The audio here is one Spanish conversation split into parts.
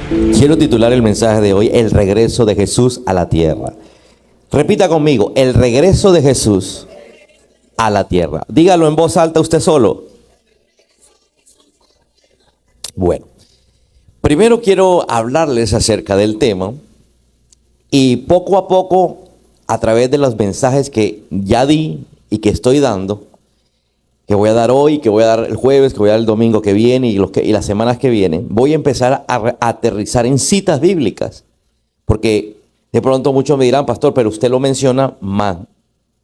Quiero titular el mensaje de hoy, el regreso de Jesús a la tierra. Repita conmigo, el regreso de Jesús a la tierra. Dígalo en voz alta usted solo. Bueno, primero quiero hablarles acerca del tema y poco a poco, a través de los mensajes que ya di y que estoy dando, que voy a dar hoy, que voy a dar el jueves, que voy a dar el domingo que viene y las semanas que vienen, voy a empezar a aterrizar en citas bíblicas. Porque de pronto muchos me dirán, pastor, pero usted lo menciona mal.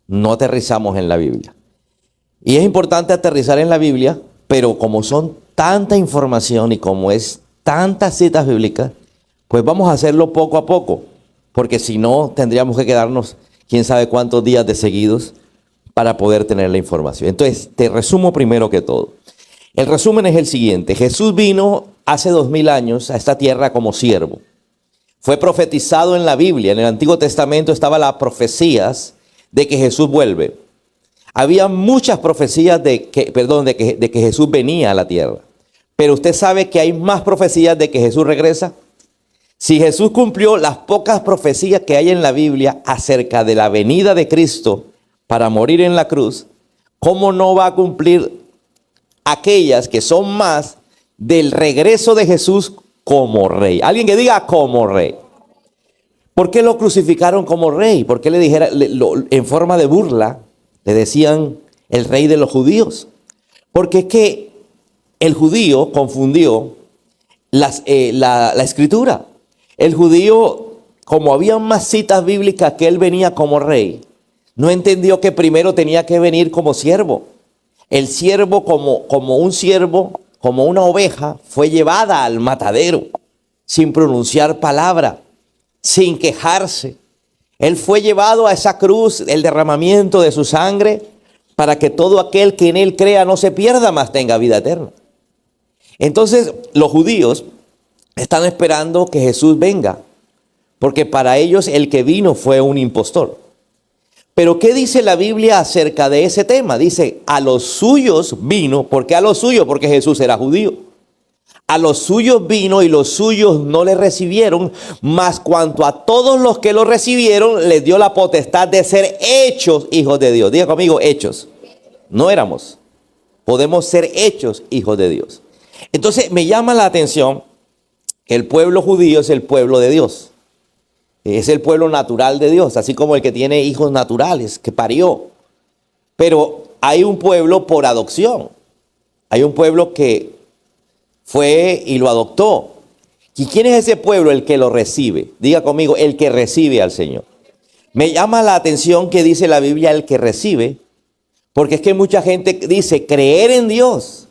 No aterrizamos en la Biblia. Y es importante aterrizar en la Biblia, pero como son tanta información y como es tantas citas bíblicas, pues vamos a hacerlo poco a poco. Porque si no, tendríamos que quedarnos quién sabe cuántos días de seguidos para poder tener la información. Entonces, te resumo primero que todo. El resumen es el siguiente. Jesús vino hace 2000 años a esta tierra como siervo. Fue profetizado en la Biblia. En el Antiguo Testamento estaban las profecías de que Jesús vuelve. Había muchas profecías de que Jesús venía a la tierra. Pero usted sabe que hay más profecías de que Jesús regresa. Si Jesús cumplió las pocas profecías que hay en la Biblia acerca de la venida de Cristo para morir en la cruz, ¿cómo no va a cumplir aquellas que son más del regreso de Jesús como rey? Alguien que diga como rey. ¿Por qué lo crucificaron como rey? ¿Por qué en forma de burla le decían el rey de los judíos? Porque es que el judío confundió la escritura. El judío, como había más citas bíblicas que él venía como rey, no entendió que primero tenía que venir como siervo. El siervo como un siervo, como una oveja, fue llevada al matadero sin pronunciar palabra, sin quejarse. Él fue llevado a esa cruz, el derramamiento de su sangre, para que todo aquel que en él crea no se pierda, mas tenga vida eterna. Entonces los judíos están esperando que Jesús venga, porque para ellos el que vino fue un impostor. Pero ¿qué dice la Biblia acerca de ese tema? Dice, a los suyos vino. ¿Por qué a los suyos? Porque Jesús era judío. A los suyos vino y los suyos no le recibieron, mas cuanto a todos los que lo recibieron, les dio la potestad de ser hechos hijos de Dios. Diga conmigo, hechos. No éramos. Podemos ser hechos hijos de Dios. Entonces me llama la atención que el pueblo judío es el pueblo de Dios. Es el pueblo natural de Dios, así como el que tiene hijos naturales, que parió. Pero hay un pueblo por adopción. Hay un pueblo que fue y lo adoptó. ¿Y quién es ese pueblo? El que lo recibe. Diga conmigo, el que recibe al Señor. Me llama la atención que dice la Biblia el que recibe, porque es que mucha gente dice creer en Dios,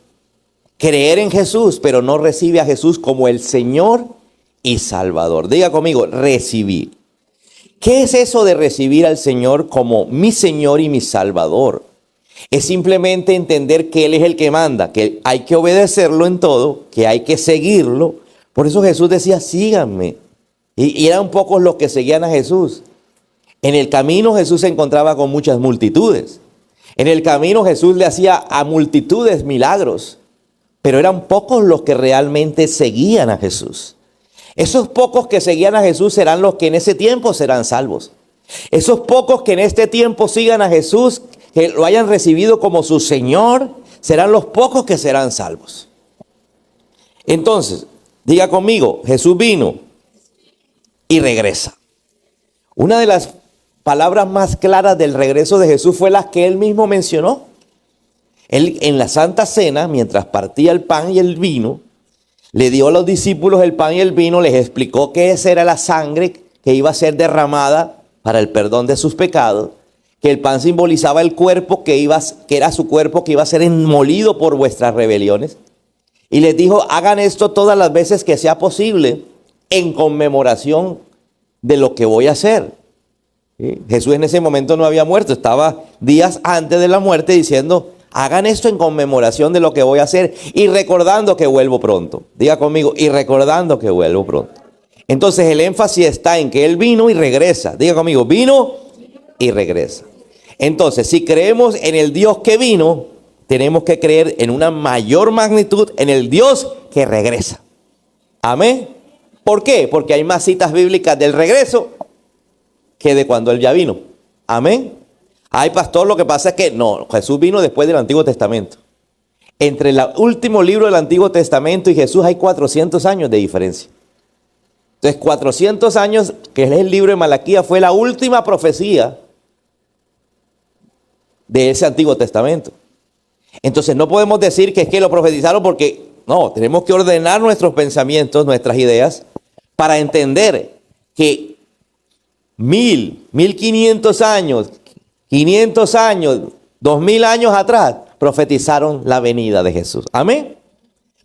creer en Jesús, pero no recibe a Jesús como el Señor y Salvador. Diga conmigo, recibir. ¿Qué es eso de recibir al Señor como mi Señor y mi Salvador? Es simplemente entender que Él es el que manda, que hay que obedecerlo en todo, que hay que seguirlo. Por eso Jesús decía, síganme. Y eran pocos los que seguían a Jesús. En el camino Jesús se encontraba con muchas multitudes. En el camino Jesús le hacía a multitudes milagros. Pero eran pocos los que realmente seguían a Jesús. Esos pocos que seguían a Jesús serán los que en ese tiempo serán salvos. Esos pocos que en este tiempo sigan a Jesús, que lo hayan recibido como su Señor, serán los pocos que serán salvos. Entonces, diga conmigo, Jesús vino y regresa. Una de las palabras más claras del regreso de Jesús fue la que él mismo mencionó. Él en la Santa Cena, mientras partía el pan y el vino, le dio a los discípulos el pan y el vino, les explicó que esa era la sangre que iba a ser derramada para el perdón de sus pecados, que el pan simbolizaba el cuerpo que era su cuerpo que iba a ser molido por vuestras rebeliones. Y les dijo, hagan esto todas las veces que sea posible en conmemoración de lo que voy a hacer. ¿Sí? Jesús en ese momento no había muerto, estaba días antes de la muerte diciendo, hagan esto en conmemoración de lo que voy a hacer y recordando que vuelvo pronto. Diga conmigo, y recordando que vuelvo pronto. Entonces el énfasis está en que Él vino y regresa. Diga conmigo, vino y regresa. Entonces, si creemos en el Dios que vino, tenemos que creer en una mayor magnitud en el Dios que regresa. Amén. ¿Por qué? Porque hay más citas bíblicas del regreso que de cuando Él ya vino. Amén. Ay, pastor, lo que pasa es que no, Jesús vino después del Antiguo Testamento. Entre el último libro del Antiguo Testamento y Jesús hay 400 años de diferencia. Entonces, 400 años, que es el libro de Malaquías, fue la última profecía de ese Antiguo Testamento. Entonces, no podemos decir que es que lo profetizaron porque, no, tenemos que ordenar nuestros pensamientos, nuestras ideas, para entender que 1500 años, 500 años, 2000 años atrás, profetizaron la venida de Jesús. Amén.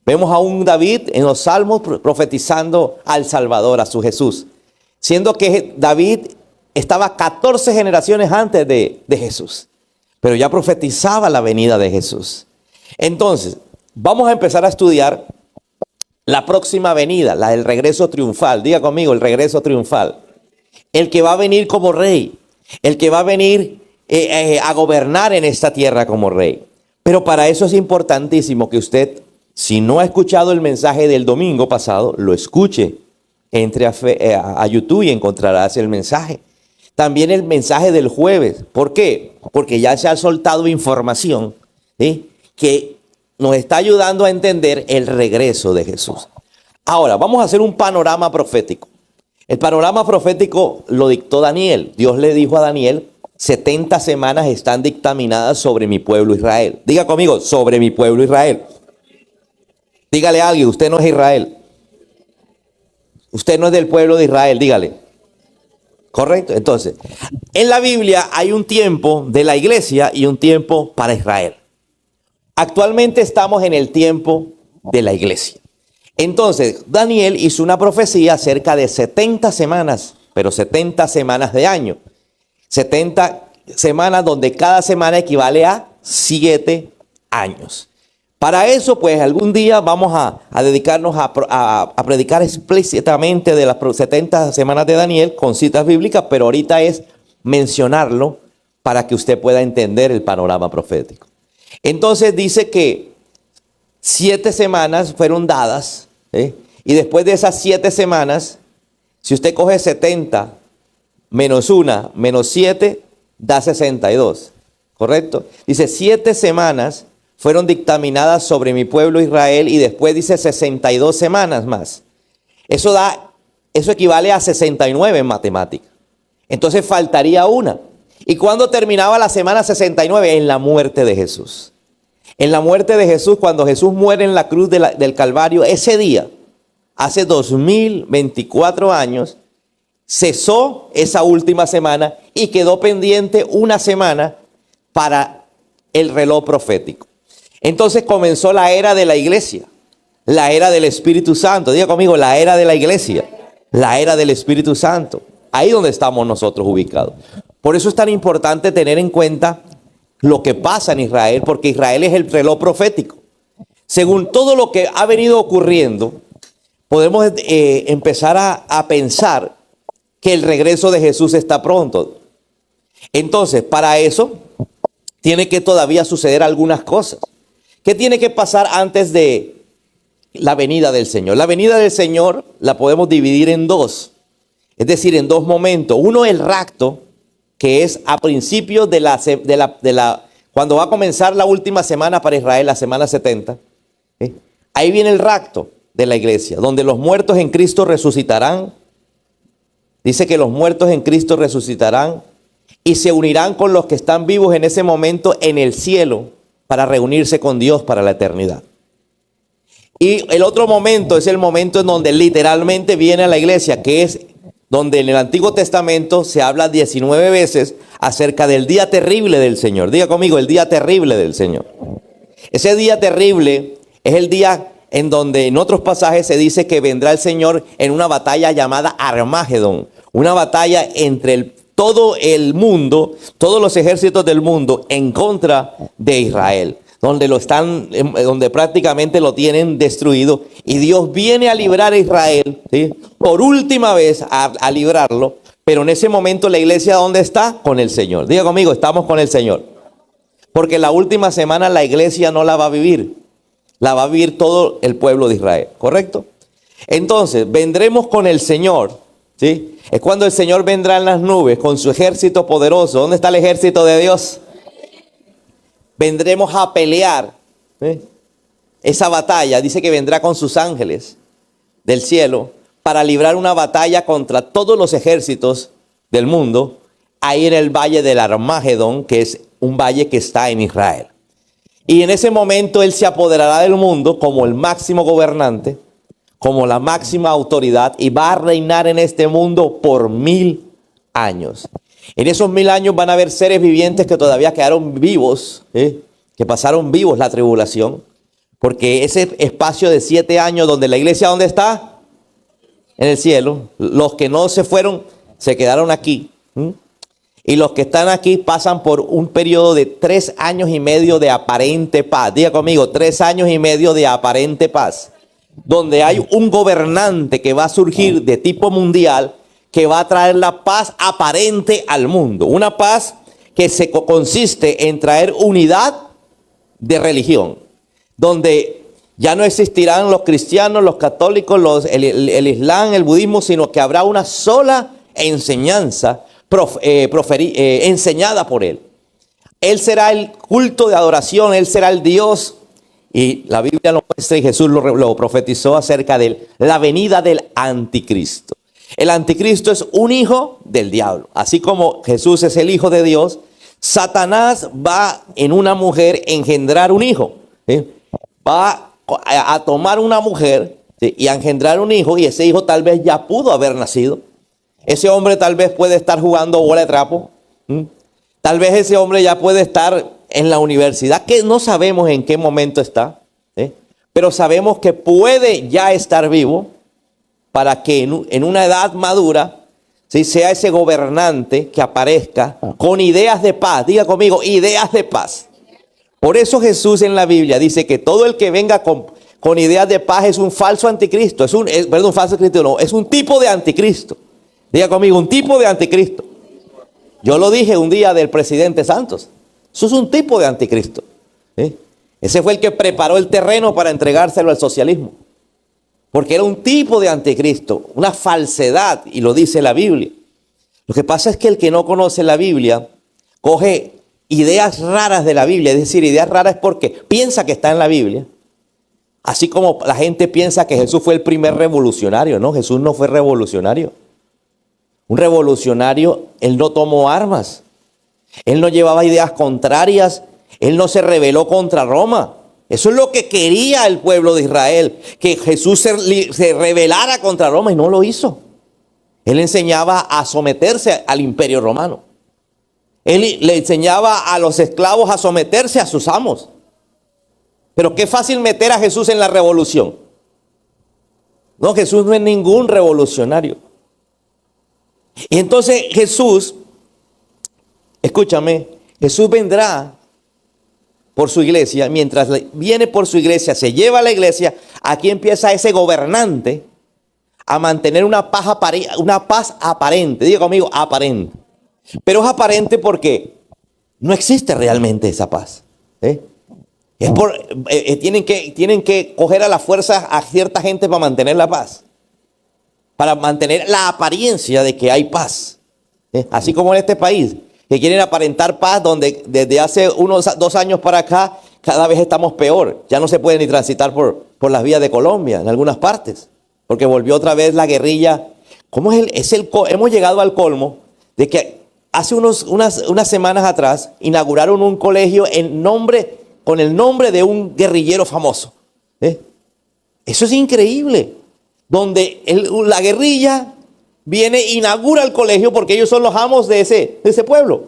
Vemos a un David en los Salmos profetizando al Salvador, a su Jesús. Siendo que David estaba 14 generaciones antes de Jesús. Pero ya profetizaba la venida de Jesús. Entonces, vamos a empezar a estudiar la próxima venida, la del regreso triunfal. Diga conmigo, el regreso triunfal. El que va a venir como rey. El que va a venir a gobernar en esta tierra como rey. Pero para eso es importantísimo que usted, si no ha escuchado el mensaje del domingo pasado, lo escuche. Entre a YouTube y encontrarás el mensaje. También el mensaje del jueves. ¿Por qué? Porque ya se ha soltado información, ¿sí?, que nos está ayudando a entender el regreso de Jesús. Ahora, vamos a hacer un panorama profético. El panorama profético lo dictó Daniel. Dios le dijo a Daniel, 70 semanas están dictaminadas sobre mi pueblo Israel. Diga conmigo, sobre mi pueblo Israel. Dígale a alguien, usted no es Israel. Usted no es del pueblo de Israel, dígale. ¿Correcto? Entonces, en la Biblia hay un tiempo de la iglesia y un tiempo para Israel. Actualmente estamos en el tiempo de la iglesia. Entonces, Daniel hizo una profecía acerca de 70 semanas, pero 70 semanas de año. 70 semanas donde cada semana equivale a 7 años. Para eso, pues, algún día vamos a dedicarnos a predicar explícitamente de las 70 semanas de Daniel con citas bíblicas, pero ahorita es mencionarlo para que usted pueda entender el panorama profético. Entonces dice que 7 semanas fueron dadas, y después de esas 7 semanas, si usted coge 70 menos 1 menos 7, da 62, ¿correcto? Dice 7 semanas fueron dictaminadas sobre mi pueblo Israel y después dice 62 semanas más. Eso equivale a 69 en matemática. Entonces faltaría una. ¿Y cuándo terminaba la semana 69? En la muerte de Jesús. En la muerte de Jesús, cuando Jesús muere en la cruz del Calvario, ese día, hace 2024 años, cesó esa última semana y quedó pendiente una semana para el reloj profético. Entonces comenzó la era de la iglesia, la era del Espíritu Santo. Diga conmigo, la era de la iglesia, la era del Espíritu Santo. Ahí donde estamos nosotros ubicados. Por eso es tan importante tener en cuenta lo que pasa en Israel, porque Israel es el reloj profético. Según todo lo que ha venido ocurriendo, podemos empezar a pensar que el regreso de Jesús está pronto. Entonces, para eso, tiene que todavía suceder algunas cosas. ¿Qué tiene que pasar antes de la venida del Señor? La venida del Señor la podemos dividir en dos. Es decir, en dos momentos. Uno, el rapto, que es a principios cuando va a comenzar la última semana para Israel, la semana 70. Ahí viene el rapto de la iglesia, donde los muertos en Cristo resucitarán. Dice que los muertos en Cristo resucitarán y se unirán con los que están vivos en ese momento en el cielo para reunirse con Dios para la eternidad. Y el otro momento es el momento en donde literalmente viene a la iglesia, que es donde en el Antiguo Testamento se habla 19 veces acerca del día terrible del Señor. Diga conmigo, el día terrible del Señor. Ese día terrible es el día en donde en otros pasajes se dice que vendrá el Señor en una batalla llamada Armagedón. Una batalla entre todo el mundo, todos los ejércitos del mundo en contra de Israel, donde prácticamente lo tienen destruido, y Dios viene a librar a Israel, ¿sí?, por última vez a librarlo, pero en ese momento la iglesia, ¿dónde está? Con el Señor. Diga conmigo, estamos con el Señor. Porque la última semana la iglesia no la va a vivir, la va a vivir todo el pueblo de Israel, ¿correcto? Entonces, vendremos con el Señor, ¿sí? Es cuando el Señor vendrá en las nubes con su ejército poderoso. ¿Dónde está el ejército de Dios? Vendremos a pelear, ¿sí? Esa batalla, dice que vendrá con sus ángeles del cielo para librar una batalla contra todos los ejércitos del mundo, ahí en el valle del Armagedón, que es un valle que está en Israel. Y en ese momento Él se apoderará del mundo como el máximo gobernante, como la máxima autoridad, y va a reinar en este mundo por 1000 años. En esos 1000 años van a haber seres vivientes que todavía quedaron vivos, que pasaron vivos la tribulación, porque ese espacio de 7 años donde la iglesia, ¿dónde está? En el cielo. Los que no se fueron se quedaron aquí. Y los que están aquí pasan por un periodo de 3 años y medio de aparente paz. Diga conmigo, 3 años y medio de aparente paz. Donde hay un gobernante que va a surgir de tipo mundial, que va a traer la paz aparente al mundo. Una paz que consiste en traer unidad de religión. Donde ya no existirán los cristianos, los católicos, el islam, el budismo, sino que habrá una sola enseñanza enseñada por Él. Él será el culto de adoración, Él será el Dios. Y la Biblia lo muestra y Jesús lo profetizó acerca de la venida del anticristo. El anticristo es un hijo del diablo. Así como Jesús es el hijo de Dios, Satanás va en una mujer engendrar un hijo. ¿Sí? Va a tomar una mujer, ¿sí? Y a engendrar un hijo, y ese hijo tal vez ya pudo haber nacido. Ese hombre tal vez puede estar jugando bola de trapo. Tal vez ese hombre ya puede estar en la universidad, que no sabemos en qué momento está, ¿sí? Pero sabemos que puede ya estar vivo para que en una edad madura, ¿sí?, sea ese gobernante que aparezca con ideas de paz. Diga conmigo, ideas de paz. Por eso Jesús en la Biblia dice que todo el que venga con ideas de paz es un falso anticristo. Falso cristo no, es un tipo de anticristo. Diga conmigo, un tipo de anticristo. Yo lo dije un día del presidente Santos. Eso es un tipo de anticristo. ¿Sí? Ese fue el que preparó el terreno para entregárselo al socialismo. Porque era un tipo de anticristo, una falsedad, y lo dice la Biblia. Lo que pasa es que el que no conoce la Biblia coge ideas raras de la Biblia. Es decir, ideas raras es porque piensa que está en la Biblia. Así como la gente piensa que Jesús fue el primer revolucionario. No, Jesús no fue revolucionario. Un revolucionario, él no tomó armas. Él no llevaba ideas contrarias. Él no se rebeló contra Roma. Eso es lo que quería el pueblo de Israel, que Jesús se rebelara contra Roma, y no lo hizo. Él enseñaba a someterse al imperio romano. Él le enseñaba a los esclavos a someterse a sus amos. Pero qué fácil meter a Jesús en la revolución. No, Jesús no es ningún revolucionario. Y entonces Jesús, escúchame, Jesús vendrá por su iglesia. Mientras viene por su iglesia, se lleva a la iglesia, aquí empieza ese gobernante a mantener una paz aparente. Diga conmigo, aparente. Pero es aparente porque no existe realmente esa paz. Tienen que coger a la fuerza a cierta gente para mantener la paz. Para mantener la apariencia de que hay paz. Así como en este país, que quieren aparentar paz, donde desde hace 2 años para acá, cada vez estamos peor. Ya no se puede ni transitar por las vías de Colombia, en algunas partes, porque volvió otra vez la guerrilla. Hemos llegado al colmo de que hace unas semanas atrás inauguraron un colegio con el nombre de un guerrillero famoso. Eso es increíble. Donde la guerrilla viene e inaugura el colegio porque ellos son los amos de ese pueblo.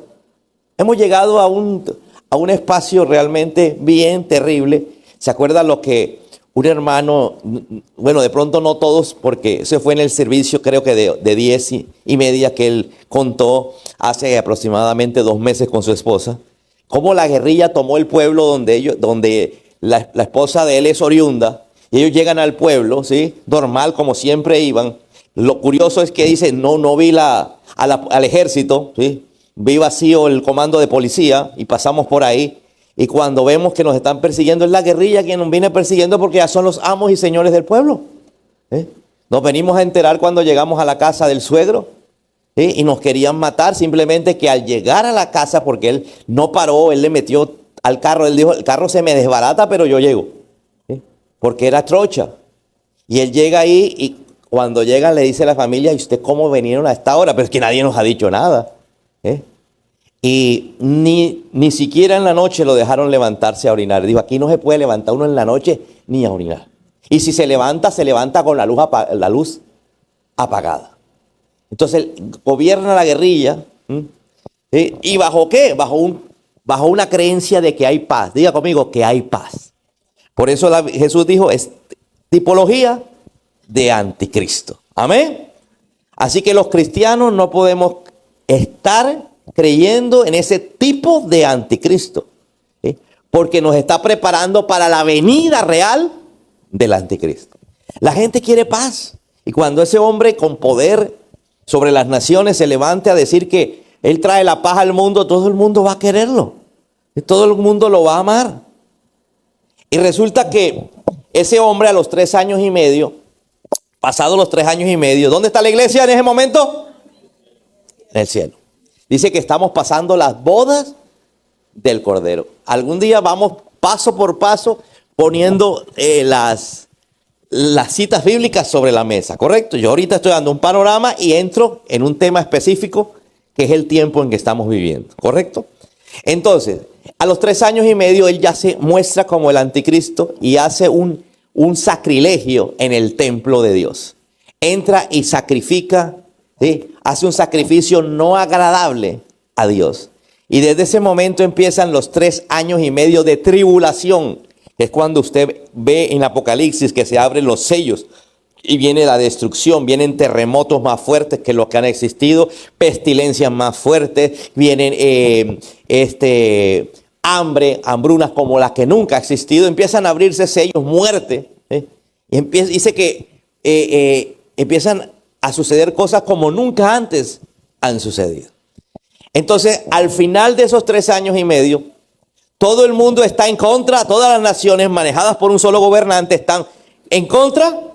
Hemos llegado a un espacio realmente bien terrible. ¿Se acuerdan lo que un hermano, bueno, de pronto no todos, porque eso fue en el servicio creo que de 10:30 que él contó hace aproximadamente 2 meses con su esposa, cómo la guerrilla tomó el pueblo donde la esposa de él es oriunda, y ellos llegan al pueblo, ¿sí?, normal como siempre iban. Lo curioso es que dice, no vi al ejército, ¿sí?, vi vacío el comando de policía, y pasamos por ahí, y cuando vemos que nos están persiguiendo, es la guerrilla quien nos viene persiguiendo porque ya son los amos y señores del pueblo. Nos venimos a enterar cuando llegamos a la casa del suegro, ¿sí? Y nos querían matar simplemente que al llegar a la casa, porque él no paró, él le metió al carro, él dijo, el carro se me desbarata, pero yo llego, ¿sí? Porque era trocha. Y él llega ahí y cuando llega le dice a la familia, ¿y usted cómo vinieron a esta hora? Pero es que nadie nos ha dicho nada, ¿eh? Y ni siquiera en la noche lo dejaron levantarse a orinar. Dijo, aquí no se puede levantar uno en la noche ni a orinar. Y si se levanta con la luz apagada. Entonces gobierna la guerrilla. ¿Sí? ¿Y bajo qué? Bajo una creencia de que hay paz. Diga conmigo que hay paz. Por eso Jesús dijo, es tipología de anticristo. Amén. Así que los cristianos no podemos estar creyendo en ese tipo de anticristo, ¿sí? Porque nos está preparando para la venida real del anticristo. La gente quiere paz. Y cuando ese hombre con poder sobre las naciones se levante a decir que él trae la paz al mundo, todo el mundo va a quererlo. Y todo el mundo lo va a amar. Y resulta que ese hombre a los 3 años y medio, pasados los 3 años y medio, ¿dónde está la iglesia en ese momento? En el cielo. Dice que estamos pasando las bodas del Cordero. Algún día vamos paso por paso poniendo las citas bíblicas sobre la mesa, ¿correcto? Yo ahorita estoy dando un panorama y entro en un tema específico que es el tiempo en que estamos viviendo, ¿correcto? Entonces, a los 3 años y medio él ya se muestra como el anticristo y hace un sacrilegio en el templo de Dios. Entra y sacrifica, ¿sí? Hace un sacrificio no agradable a Dios. Y desde ese momento empiezan los 3 años y medio de tribulación. Es cuando usted ve en Apocalipsis que se abren los sellos y viene la destrucción, vienen terremotos más fuertes que los que han existido, pestilencias más fuertes, vienen hambrunas como las que nunca ha existido, empiezan a abrirse sellos, muerte, ¿eh? Y dice que empiezan a suceder cosas como nunca antes han sucedido. Entonces, al final de esos 3 años y medio, todo el mundo está en contra, todas las naciones manejadas por un solo gobernante están en contra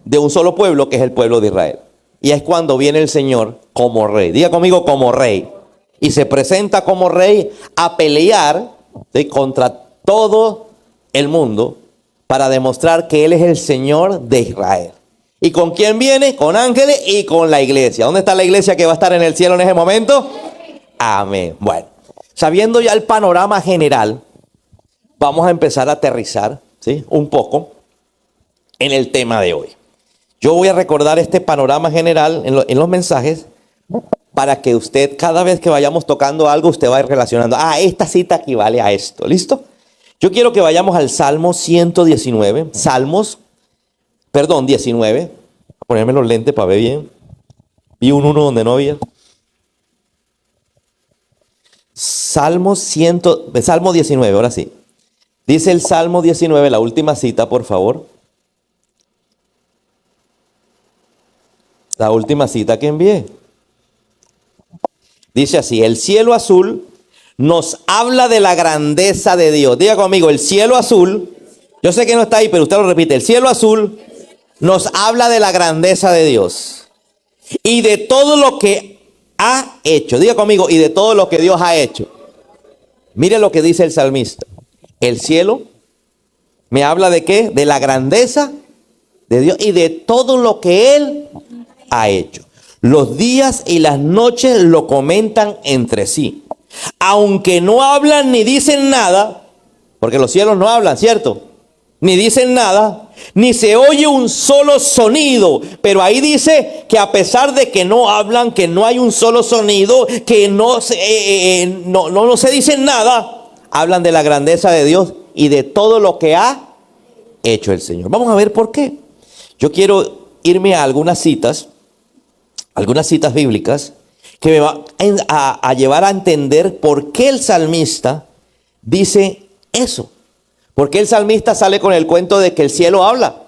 de un solo pueblo, que es el pueblo de Israel. Y es cuando viene el Señor como rey. Diga conmigo, como rey. Y se presenta como rey a pelear, ¿sí?, contra todo el mundo para demostrar que Él es el Señor de Israel. ¿Y con quién viene? Con ángeles y con la iglesia. ¿Dónde está la iglesia que va a estar en el cielo en ese momento? Amén. Bueno, sabiendo ya el panorama general, vamos a empezar a aterrizar, ¿sí?, un poco en el tema de hoy. Yo voy a recordar este panorama general en los mensajes para que usted, cada vez que vayamos tocando algo, usted va a ir relacionando. Esta cita equivale a esto. ¿Listo? Yo quiero que vayamos al Salmo 119. 19. Voy a ponerme los lentes para ver bien. Vi un 1 donde no había. Salmo 19, ahora sí. Dice el Salmo 19, la última cita, por favor. La última cita que envié. Dice así: el cielo azul nos habla de la grandeza de Dios. Diga conmigo, el cielo azul. Yo sé que no está ahí, pero usted lo repite. El cielo azul nos habla de la grandeza de Dios y de todo lo que ha hecho. Diga conmigo, y de todo lo que Dios ha hecho. Mire lo que dice el salmista. El cielo me habla de ¿qué? De la grandeza de Dios y de todo lo que Él ha hecho. Los días y las noches lo comentan entre sí. Aunque no hablan ni dicen nada, porque los cielos no hablan, ¿cierto? Ni dicen nada, ni se oye un solo sonido. Pero ahí dice que a pesar de que no hablan, que no hay un solo sonido, que no se dicen nada, hablan de la grandeza de Dios y de todo lo que ha hecho el Señor. Vamos a ver por qué. Yo quiero irme a algunas citas bíblicas que me van a llevar a entender por qué el salmista dice eso. Porque el salmista sale con el cuento de que el cielo habla,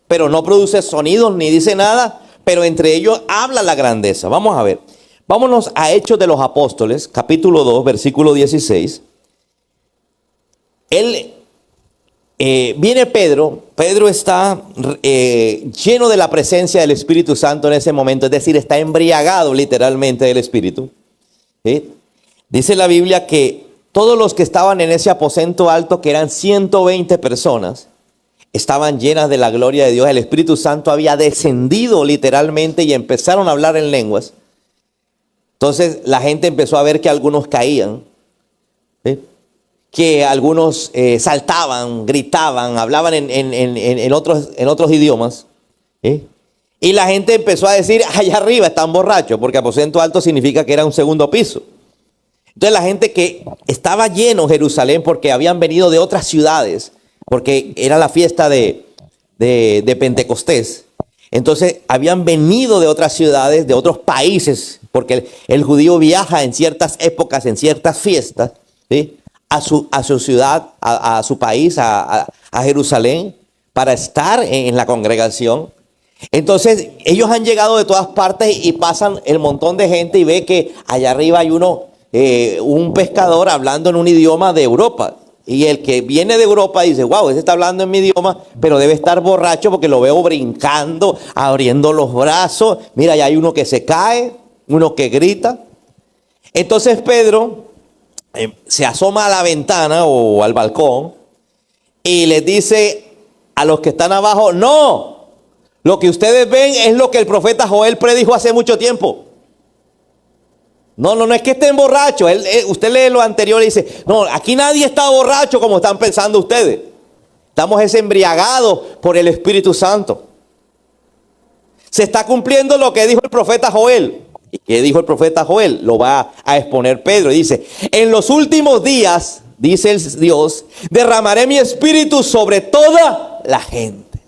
pero no produce sonidos ni dice nada, pero entre ellos habla la grandeza. Vamos a ver. Vámonos a Hechos de los Apóstoles, capítulo 2, versículo 16. Viene Pedro Pedro está lleno de la presencia del Espíritu Santo en ese momento, es decir, está embriagado literalmente del Espíritu. ¿Sí? Dice la Biblia que todos los que estaban en ese aposento alto, que eran 120 personas, estaban llenas de la gloria de Dios. El Espíritu Santo había descendido literalmente y empezaron a hablar en lenguas. Entonces la gente empezó a ver que algunos caían, ¿sí? Que algunos saltaban, gritaban, hablaban en otros idiomas. ¿Sí? Y la gente empezó a decir, allá arriba están borrachos, porque aposento alto significa que era un segundo piso. Entonces la gente que estaba lleno Jerusalén porque habían venido de otras ciudades, porque era la fiesta de Pentecostés. Entonces habían venido de otras ciudades, de otros países, porque el judío viaja en ciertas épocas, en ciertas fiestas, ¿sí? a su ciudad, a su país, a Jerusalén, para estar en la congregación. Entonces ellos han llegado de todas partes y pasan el montón de gente y ve que allá arriba hay un pescador hablando en un idioma de Europa. Y el que viene de Europa dice, wow, ese está hablando en mi idioma, pero debe estar borracho porque lo veo brincando, abriendo los brazos. Mira, ya hay uno que se cae, uno que grita. Entonces Pedro se asoma a la ventana o al balcón y les dice a los que están abajo, no, lo que ustedes ven es lo que el profeta Joel predijo hace mucho tiempo. No es que estén borrachos. Usted lee lo anterior y dice, no, aquí nadie está borracho como están pensando ustedes. Estamos embriagados por el Espíritu Santo. Se está cumpliendo lo que dijo el profeta Joel. ¿Y qué dijo el profeta Joel? Lo va a exponer Pedro. Y dice, en los últimos días, dice el Dios, derramaré mi espíritu sobre toda la gente.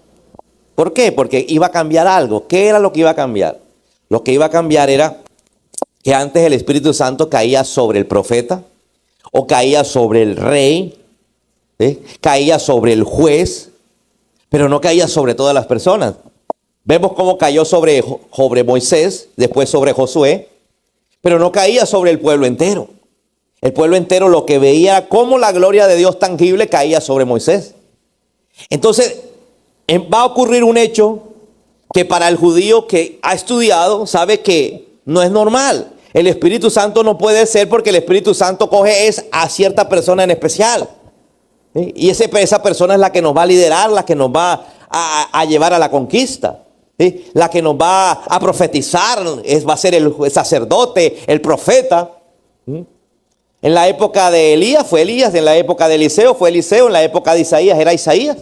¿Por qué? Porque iba a cambiar algo. ¿Qué era lo que iba a cambiar? Lo que iba a cambiar era que antes el Espíritu Santo caía sobre el profeta o caía sobre el rey, ¿sí? Caía sobre el juez, pero no caía sobre todas las personas. Vemos cómo cayó sobre Moisés, después sobre Josué, pero no caía sobre el pueblo entero. El pueblo entero lo que veía era cómo la gloria de Dios tangible caía sobre Moisés. Entonces va a ocurrir un hecho que para el judío que ha estudiado sabe que no es normal. El Espíritu Santo no puede ser porque el Espíritu Santo coge a cierta persona en especial. ¿Sí? Y esa persona es la que nos va a liderar, la que nos va a llevar a la conquista. ¿Sí? La que nos va a profetizar, va a ser el sacerdote, el profeta. ¿Sí? En la época de Elías fue Elías, en la época de Eliseo fue Eliseo, en la época de Isaías era Isaías.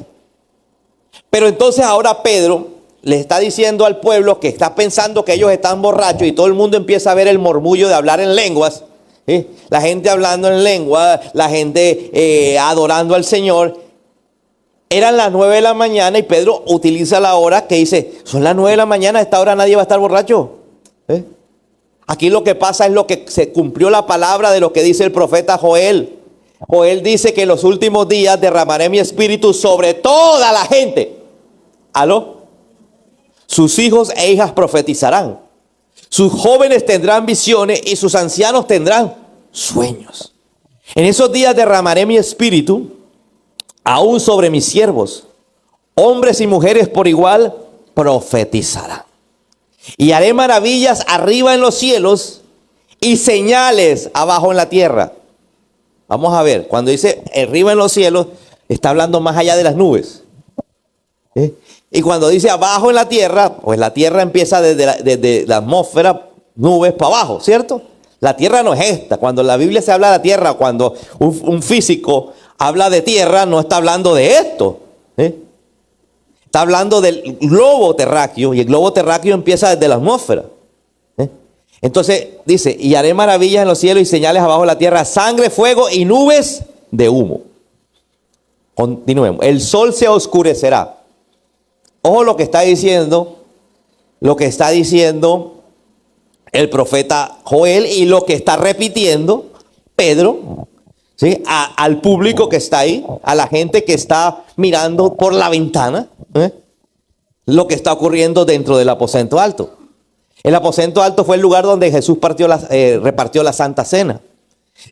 Pero entonces ahora Pedro le está diciendo al pueblo que está pensando que ellos están borrachos y todo el mundo empieza a ver el murmullo de hablar en lenguas. ¿Sí? La gente hablando en lengua, la gente adorando al Señor. Eran las 9 de la mañana y Pedro utiliza la hora que dice, son las 9 de la mañana, a esta hora nadie va a estar borracho. Aquí lo que pasa es lo que se cumplió la palabra de lo que dice el profeta Joel. Joel dice que en los últimos días derramaré mi espíritu sobre toda la gente. ¿Aló? Sus hijos e hijas profetizarán. Sus jóvenes tendrán visiones y sus ancianos tendrán sueños. En esos días derramaré mi espíritu aún sobre mis siervos. Hombres y mujeres por igual profetizarán. Y haré maravillas arriba en los cielos y señales abajo en la tierra. Vamos a ver, cuando dice arriba en los cielos, está hablando más allá de las nubes. Y cuando dice abajo en la tierra, pues la tierra empieza desde la atmósfera, nubes para abajo, ¿cierto? La tierra no es esta. Cuando la Biblia se habla de la tierra, cuando un físico habla de tierra, no está hablando de esto. Está hablando del globo terráqueo, y el globo terráqueo empieza desde la atmósfera. Entonces dice, y haré maravillas en los cielos y señales abajo de la tierra, sangre, fuego y nubes de humo. Continuemos. El sol se oscurecerá. Ojo lo que está diciendo el profeta Joel y lo que está repitiendo Pedro, ¿sí? Al público que está ahí, a la gente que está mirando por la ventana, lo que está ocurriendo dentro del aposento alto. El aposento alto fue el lugar donde Jesús repartió la Santa Cena.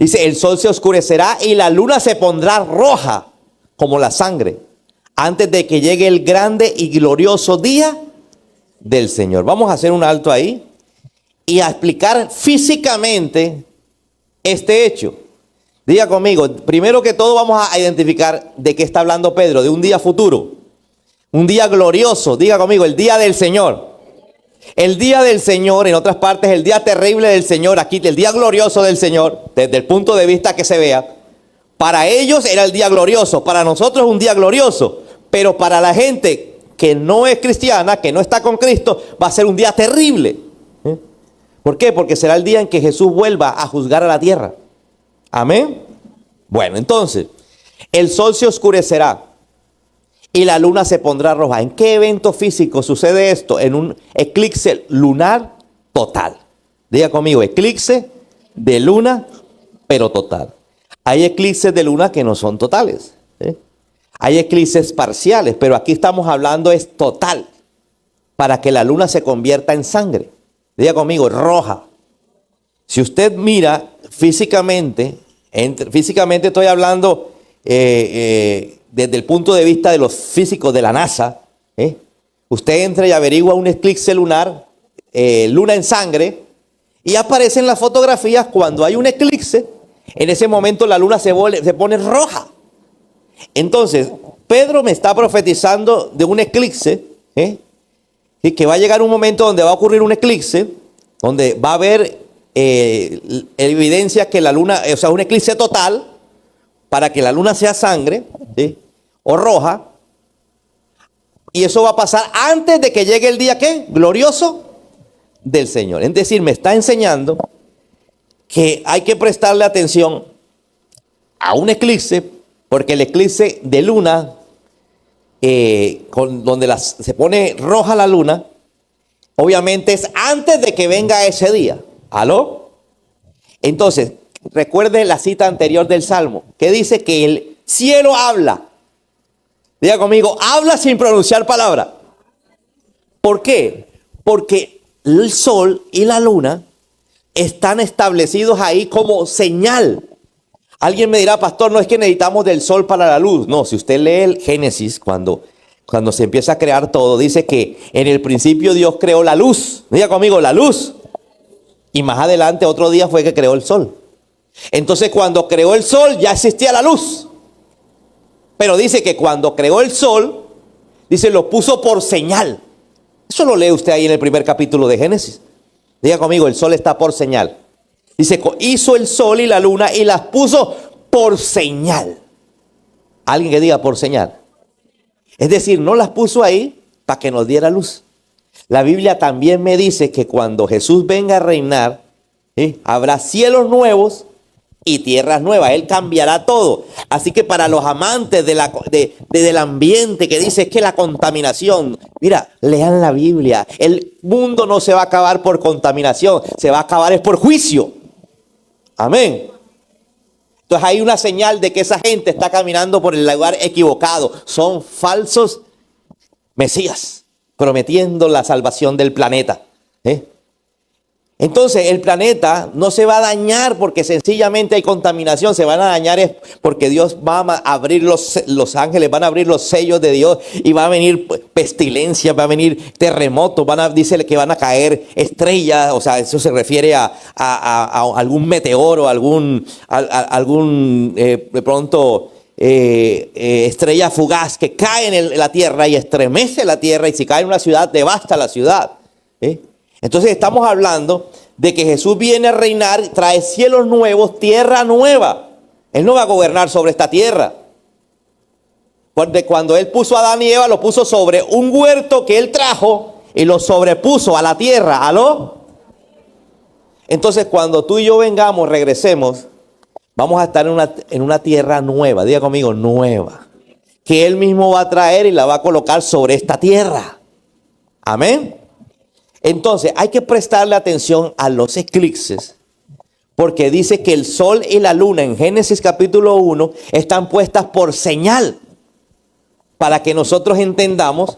Dice, el sol se oscurecerá y la luna se pondrá roja como la sangre antes de que llegue el grande y glorioso día del Señor. Vamos a hacer un alto ahí y a explicar físicamente este hecho. Diga conmigo, primero que todo vamos a identificar de qué está hablando Pedro, de un día futuro, un día glorioso. Diga conmigo, el día del Señor. El día del Señor, en otras partes, el día terrible del Señor, aquí el día glorioso del Señor, desde el punto de vista que se vea. Para ellos era el día glorioso, para nosotros es un día glorioso, pero para la gente que no es cristiana, que no está con Cristo, va a ser un día terrible. ¿Por qué? Porque será el día en que Jesús vuelva a juzgar a la tierra. Amén. Bueno, entonces, el sol se oscurecerá y la luna se pondrá roja. ¿En qué evento físico sucede esto? En un eclipse lunar total. Diga conmigo, eclipse de luna, pero total. Hay eclipses de luna que no son totales, ¿sí? Hay eclipses parciales, pero aquí estamos hablando es total, para que la luna se convierta en sangre. Diga conmigo, roja. Si usted mira físicamente, físicamente estoy hablando desde el punto de vista de los físicos de la NASA, usted entra y averigua un eclipse lunar, luna en sangre, y aparecen las fotografías cuando hay un eclipse. En ese momento la luna se pone roja. Entonces, Pedro me está profetizando de un eclipse, y que va a llegar un momento donde va a ocurrir un eclipse, donde va a haber evidencia que la luna, o sea, un eclipse total, para que la luna sea sangre, ¿sí?, o roja. Y eso va a pasar antes de que llegue el día, ¿qué? Glorioso del Señor. Es decir, me está enseñando que hay que prestarle atención a un eclipse, porque el eclipse de luna, donde se pone roja la luna, obviamente es antes de que venga ese día. ¿Aló? Entonces, recuerde la cita anterior del Salmo, que dice que el cielo habla. Diga conmigo, habla sin pronunciar palabra. ¿Por qué? Porque el sol y la luna están establecidos ahí como señal. Alguien me dirá, pastor, no es que necesitamos del sol para la luz. No, si usted lee el Génesis, cuando se empieza a crear todo, dice que en el principio Dios creó la luz. Diga conmigo, la luz. Y más adelante, otro día fue que creó el sol. Entonces, cuando creó el sol, ya existía la luz. Pero dice que cuando creó el sol, dice, lo puso por señal. Eso lo lee usted ahí en el primer capítulo de Génesis. Diga conmigo, el sol está por señal. Dice, hizo el sol y la luna y las puso por señal. Alguien que diga por señal. Es decir, no las puso ahí para que nos diera luz. La Biblia también me dice que cuando Jesús venga a reinar, habrá cielos nuevos y tierras nuevas. Él cambiará todo. Así que para los amantes del ambiente que dice que la contaminación, mira, lean la Biblia. El mundo no se va a acabar por contaminación, se va a acabar es por juicio. Amén. Entonces hay una señal de que esa gente está caminando por el lugar equivocado. Son falsos mesías, prometiendo la salvación del planeta. Entonces el planeta no se va a dañar porque sencillamente hay contaminación. Se van a dañar es porque Dios va a abrir los ángeles, van a abrir los sellos de Dios y va a venir pestilencia, va a venir terremotos, dice que van a caer estrellas. O sea, eso se refiere a algún meteoro, algún de pronto estrella fugaz que cae en la tierra y estremece la tierra, y si cae en una ciudad devasta la ciudad. Entonces estamos hablando de que Jesús viene a reinar, trae cielos nuevos, tierra nueva. Él no va a gobernar sobre esta tierra. Porque cuando Él puso a Adán y Eva, lo puso sobre un huerto que Él trajo y lo sobrepuso a la tierra. ¿Aló? Entonces cuando tú y yo vengamos, regresemos, vamos a estar en una tierra nueva. Diga conmigo, nueva. Que Él mismo va a traer y la va a colocar sobre esta tierra. Amén. Entonces hay que prestarle atención a los eclipses, porque dice que el sol y la luna en Génesis capítulo 1 están puestas por señal, para que nosotros entendamos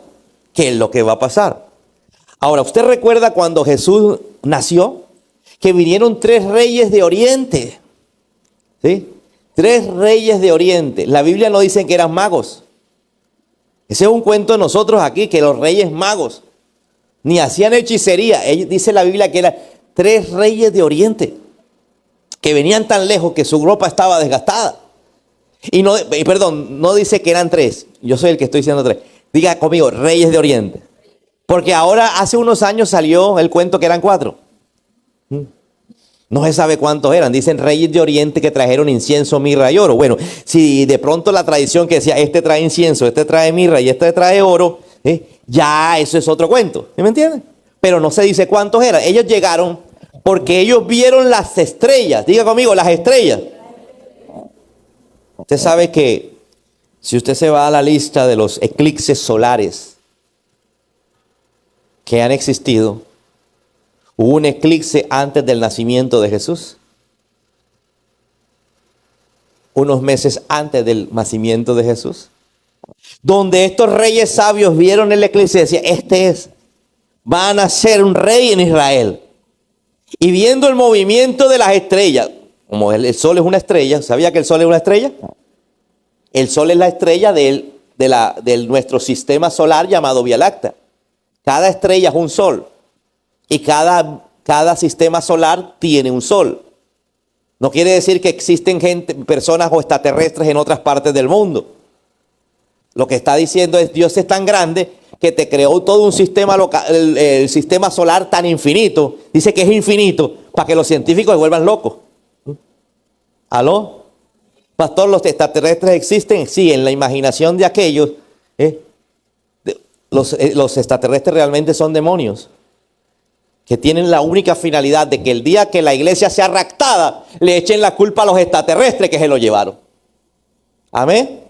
qué es lo que va a pasar. Ahora, ¿usted recuerda cuando Jesús nació? Que vinieron 3 reyes de Oriente. ¿Sí? 3 reyes de Oriente. La Biblia no dice que eran magos. Ese es un cuento de nosotros aquí, que los reyes magos ni hacían hechicería. Dice la Biblia que eran 3 reyes de Oriente, que venían tan lejos que su ropa estaba desgastada. Perdón, no dice que eran 3. Yo soy el que estoy diciendo 3. Diga conmigo, reyes de Oriente. Porque ahora, hace unos años salió el cuento que eran 4. No se sabe cuántos eran. Dicen reyes de Oriente que trajeron incienso, mirra y oro. Bueno, si de pronto la tradición que decía, este trae incienso, este trae mirra y este trae oro, ya eso es otro cuento. ¿Sí me entienden? Pero no se dice cuántos eran. Ellos llegaron porque ellos vieron las estrellas. Diga conmigo, las estrellas. Usted sabe que si usted se va a la lista de los eclipses solares que han existido, hubo un eclipse antes del nacimiento de Jesús, unos meses antes del nacimiento de Jesús, donde estos reyes sabios vieron el eclipse y decían, va a nacer un rey en Israel. Y viendo el movimiento de las estrellas, como el sol es una estrella, ¿sabía que el sol es una estrella? El sol es la estrella de nuestro sistema solar llamado Vía Láctea. Cada estrella es un sol. Y cada sistema solar tiene un sol. No quiere decir que existen personas o extraterrestres en otras partes del mundo. Lo que está diciendo es, Dios es tan grande que te creó todo un sistema el sistema solar tan infinito. Dice que es infinito para que los científicos se vuelvan locos. ¿Aló? Pastor, ¿los extraterrestres existen? Sí, en la imaginación de aquellos. Los extraterrestres realmente son demonios que tienen la única finalidad de que el día que la iglesia sea raptada, le echen la culpa a los extraterrestres que se lo llevaron. Amén.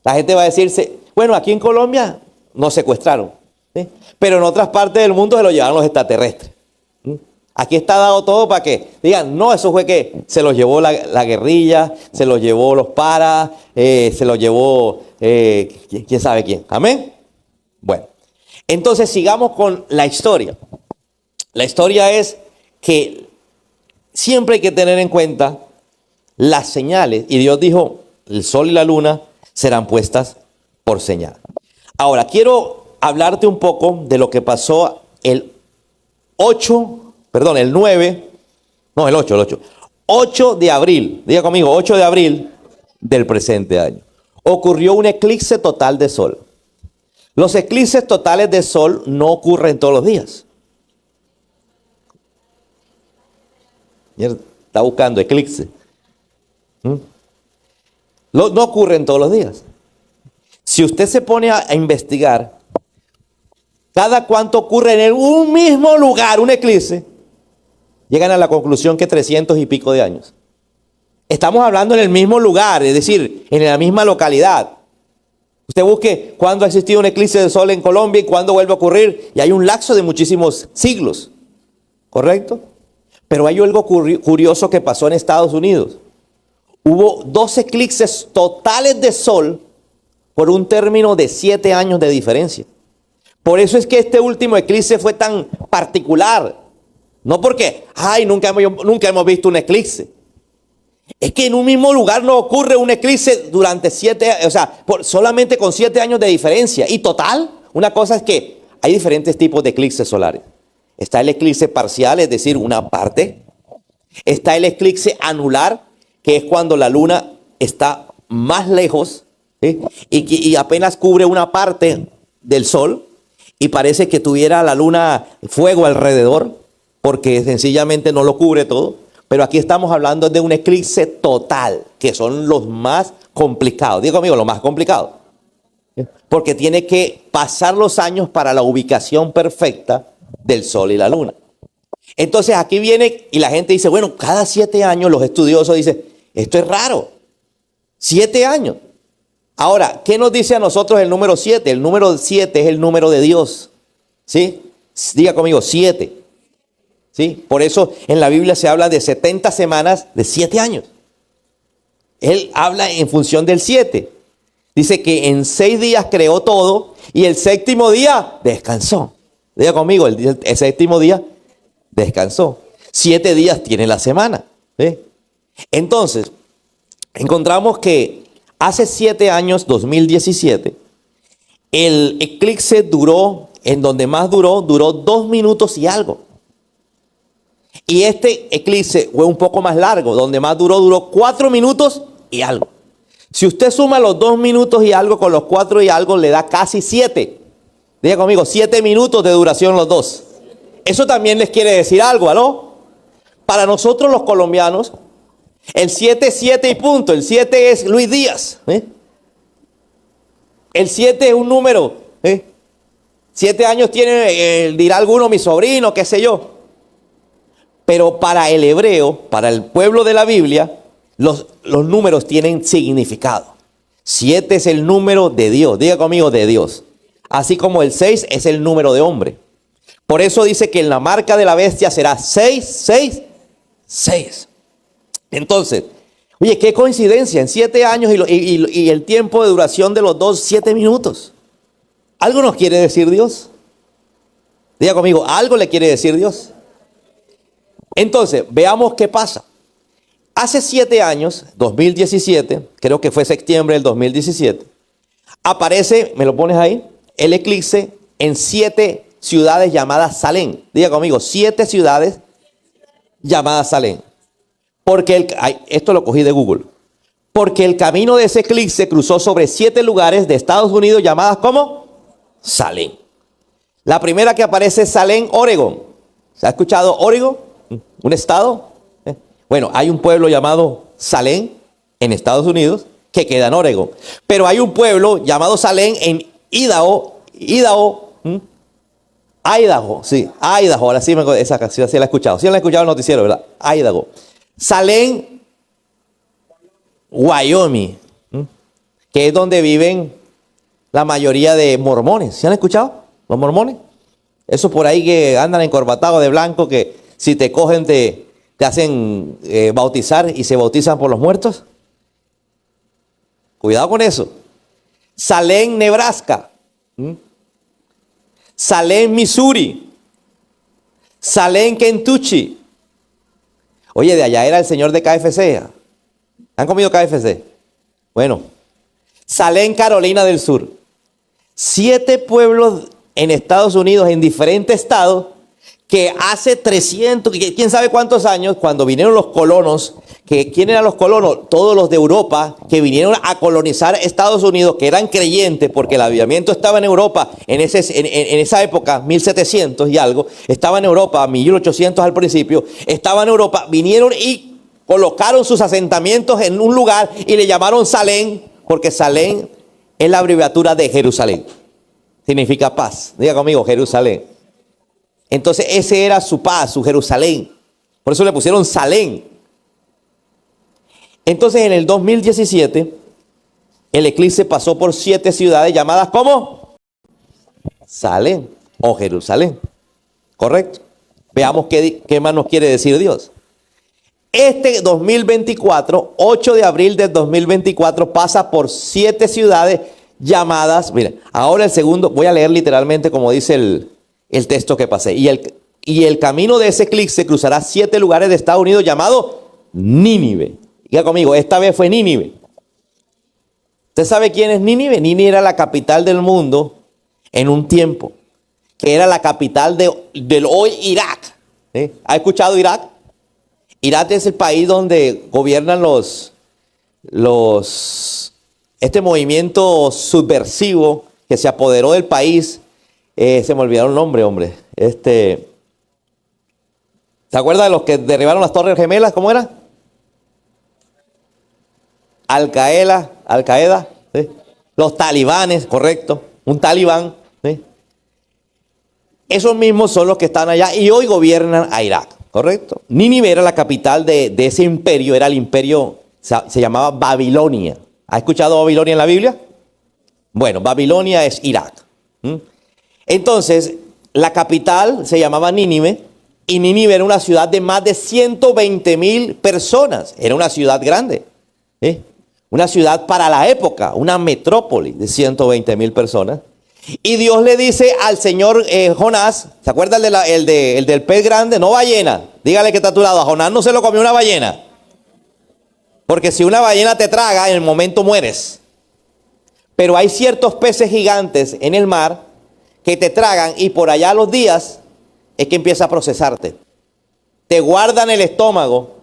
La gente va a decirse, bueno, aquí en Colombia nos secuestraron, ¿sí? Pero en otras partes del mundo se lo llevaron los extraterrestres. Aquí está dado todo para que digan, no, eso fue que se los llevó la guerrilla, se los llevó los paras, se los llevó quién sabe quién. Amén. Bueno, entonces sigamos con la historia. La historia es que siempre hay que tener en cuenta las señales. Y Dios dijo, el sol y la luna serán puestas por señal. Ahora, quiero hablarte un poco de lo que pasó el 8 de abril. Diga conmigo, 8 de abril del presente año. Ocurrió un eclipse total de sol. Los eclipses totales de sol no ocurren todos los días. Está buscando eclipse. No ocurren todos los días. Si usted se pone a investigar, cada cuánto ocurre en un mismo lugar un eclipse, llegan a la conclusión que 300 y pico de años. Estamos hablando en el mismo lugar, es decir, en la misma localidad. Usted busque cuándo ha existido un eclipse de sol en Colombia y cuándo vuelve a ocurrir, y hay un lapso de muchísimos siglos, ¿correcto? Pero hay algo curioso que pasó en Estados Unidos. Hubo 2 eclipses totales de sol por un término de 7 años de diferencia. Por eso es que este último eclipse fue tan particular. No porque, nunca hemos visto un eclipse. Es que en un mismo lugar no ocurre un eclipse durante 7, solamente con 7 años de diferencia. Y total, una cosa es que hay diferentes tipos de eclipses solares. Está el eclipse parcial, es decir, una parte. Está el eclipse anular, que es cuando la luna está más lejos, ¿sí? y apenas cubre una parte del sol y parece que tuviera la luna fuego alrededor, porque sencillamente no lo cubre todo. Pero aquí estamos hablando de un eclipse total, que son los más complicados. Digo conmigo, los más complicados. Porque tiene que pasar los años para la ubicación perfecta del sol y la luna. Entonces aquí viene y la gente dice, bueno, cada 7 años los estudiosos dicen, esto es raro. 7 años. Ahora, ¿qué nos dice a nosotros el número 7? El número 7 es el número de Dios. ¿Sí? Diga conmigo, 7. ¿Sí? Por eso en la Biblia se habla de 70 semanas de 7 años. Él habla en función del 7. Dice que en 6 días creó todo y el séptimo día descansó. Diga conmigo, el séptimo día descansó. 7 días tiene la semana. ¿Sí? Entonces, encontramos que hace 7 años, 2017, El eclipse duró, en donde más duró 2 minutos y algo. Y este eclipse fue un poco más largo, donde más duró 4 minutos y algo. Si usted suma los 2 minutos y algo con los 4 y algo, le da casi 7. Diga conmigo, 7 minutos de duración los dos. Eso también les quiere decir algo, ¿aló? Para nosotros los colombianos, el 7 es 7 y punto. El 7 es Luis Díaz. El 7 es un número. 7 años tiene, dirá alguno, mi sobrino, qué sé yo. Pero para el hebreo, para el pueblo de la Biblia, los números tienen significado. 7 es el número de Dios. Diga conmigo, de Dios. Así como el 6 es el número de hombre. Por eso dice que en la marca de la bestia será 6, 6, 6. Entonces, oye, qué coincidencia. En 7 años y el tiempo de duración de los dos, 7 minutos. ¿Algo nos quiere decir Dios? Diga conmigo, ¿algo le quiere decir Dios? Entonces, veamos qué pasa. Hace 7 años, 2017, creo que fue septiembre del 2017, aparece, ¿me lo pones ahí? El eclipse en 7 ciudades llamadas Salem. Diga conmigo, 7 ciudades llamadas Salem. Porque esto lo cogí de Google. Porque el camino de ese eclipse cruzó sobre 7 lugares de Estados Unidos llamadas como Salem. La primera que aparece es Salem, Oregón. ¿Se ha escuchado Oregón? ¿Un estado? Bueno, hay un pueblo llamado Salem en Estados Unidos que queda en Oregón. Pero hay un pueblo llamado Salem en Idaho, sí, Idaho, ahora sí esa canción sí la he escuchado. Sí la he escuchado en el noticiero, ¿verdad? Idaho. Salem, Wyoming, que es donde viven la mayoría de mormones. ¿Sí han escuchado? Los mormones. Esos por ahí que andan encorbatados de blanco, que si te cogen te hacen bautizar y se bautizan por los muertos. Cuidado con eso. Salem, Nebraska. Salem, Missouri. Salem, Kentucky. Oye, de allá era el señor de KFC. ¿Han comido KFC? Bueno. Salem, Carolina del Sur. 7 pueblos en Estados Unidos, en diferentes estados, que hace 300, quién sabe cuántos años, cuando vinieron los colonos, ¿quién eran los colonos? Todos los de Europa que vinieron a colonizar Estados Unidos, que eran creyentes, porque el avivamiento estaba en Europa en esa época, 1700 y algo, estaba en Europa, 1800 al principio, estaba en Europa, vinieron y colocaron sus asentamientos en un lugar y le llamaron Salem, porque Salem es la abreviatura de Jerusalén. Significa paz. Diga conmigo, Jerusalén. Entonces ese era su paz, su Jerusalén. Por eso le pusieron Salem. Entonces en el 2017, el eclipse pasó por 7 ciudades llamadas como Salem o Jerusalén. ¿Correcto? Veamos qué más nos quiere decir Dios. Este 2024, 8 de abril del 2024, pasa por 7 ciudades llamadas, miren, ahora el segundo, voy a leer literalmente como dice el texto que pasé. Y el camino de ese eclipse cruzará 7 lugares de Estados Unidos llamado Nínive. Diga conmigo, esta vez fue Nínive. ¿Usted sabe quién es Nínive? Nínive era la capital del mundo en un tiempo, que era la capital del hoy Irak. ¿Ha escuchado Irak? Irak es el país donde gobiernan este movimiento subversivo que se apoderó del país. Se me olvidaron el nombre, hombre. ¿Se acuerda de los que derribaron las Torres Gemelas? ¿Cómo era? Al-Qaeda. ¿Sí? Los talibanes, correcto. Un talibán. ¿Sí? Esos mismos son los que están allá y hoy gobiernan a Irak, correcto. Nínive era la capital de ese imperio, era el imperio, se llamaba Babilonia. ¿Ha escuchado Babilonia en la Biblia? Bueno, Babilonia es Irak. Entonces, la capital se llamaba Nínive y Nínive era una ciudad de más de 120,000 personas. Era una ciudad grande. Una ciudad para la época, una metrópoli de 120,000 personas. Y Dios le dice al señor Jonás, ¿se acuerda el del pez grande? No ballena. Dígale que está a tu lado. A Jonás no se lo comió una ballena. Porque si una ballena te traga, en el momento mueres. Pero hay ciertos peces gigantes en el mar que te tragan y por allá a los días es que empieza a procesarte. Te guardan el estómago.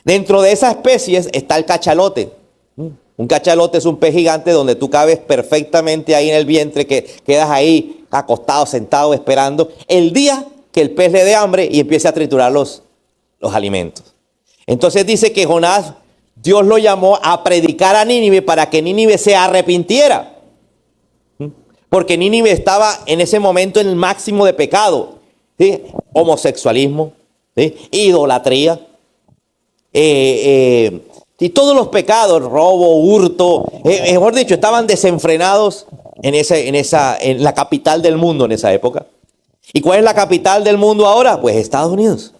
Dentro de esas especies está el cachalote. Un cachalote es un pez gigante donde tú cabes perfectamente ahí en el vientre, que quedas ahí acostado, sentado, esperando el día que el pez le dé hambre y empiece a triturar los alimentos. Entonces dice que Jonás, Dios lo llamó a predicar a Nínive para que Nínive se arrepintiera. Porque Nínive estaba en ese momento en el máximo de pecado. ¿Sí? Homosexualismo, ¿sí? Idolatría, y todos los pecados, robo, hurto, mejor dicho, estaban desenfrenados en la capital del mundo en esa época. ¿Y cuál es la capital del mundo ahora? Pues Estados Unidos.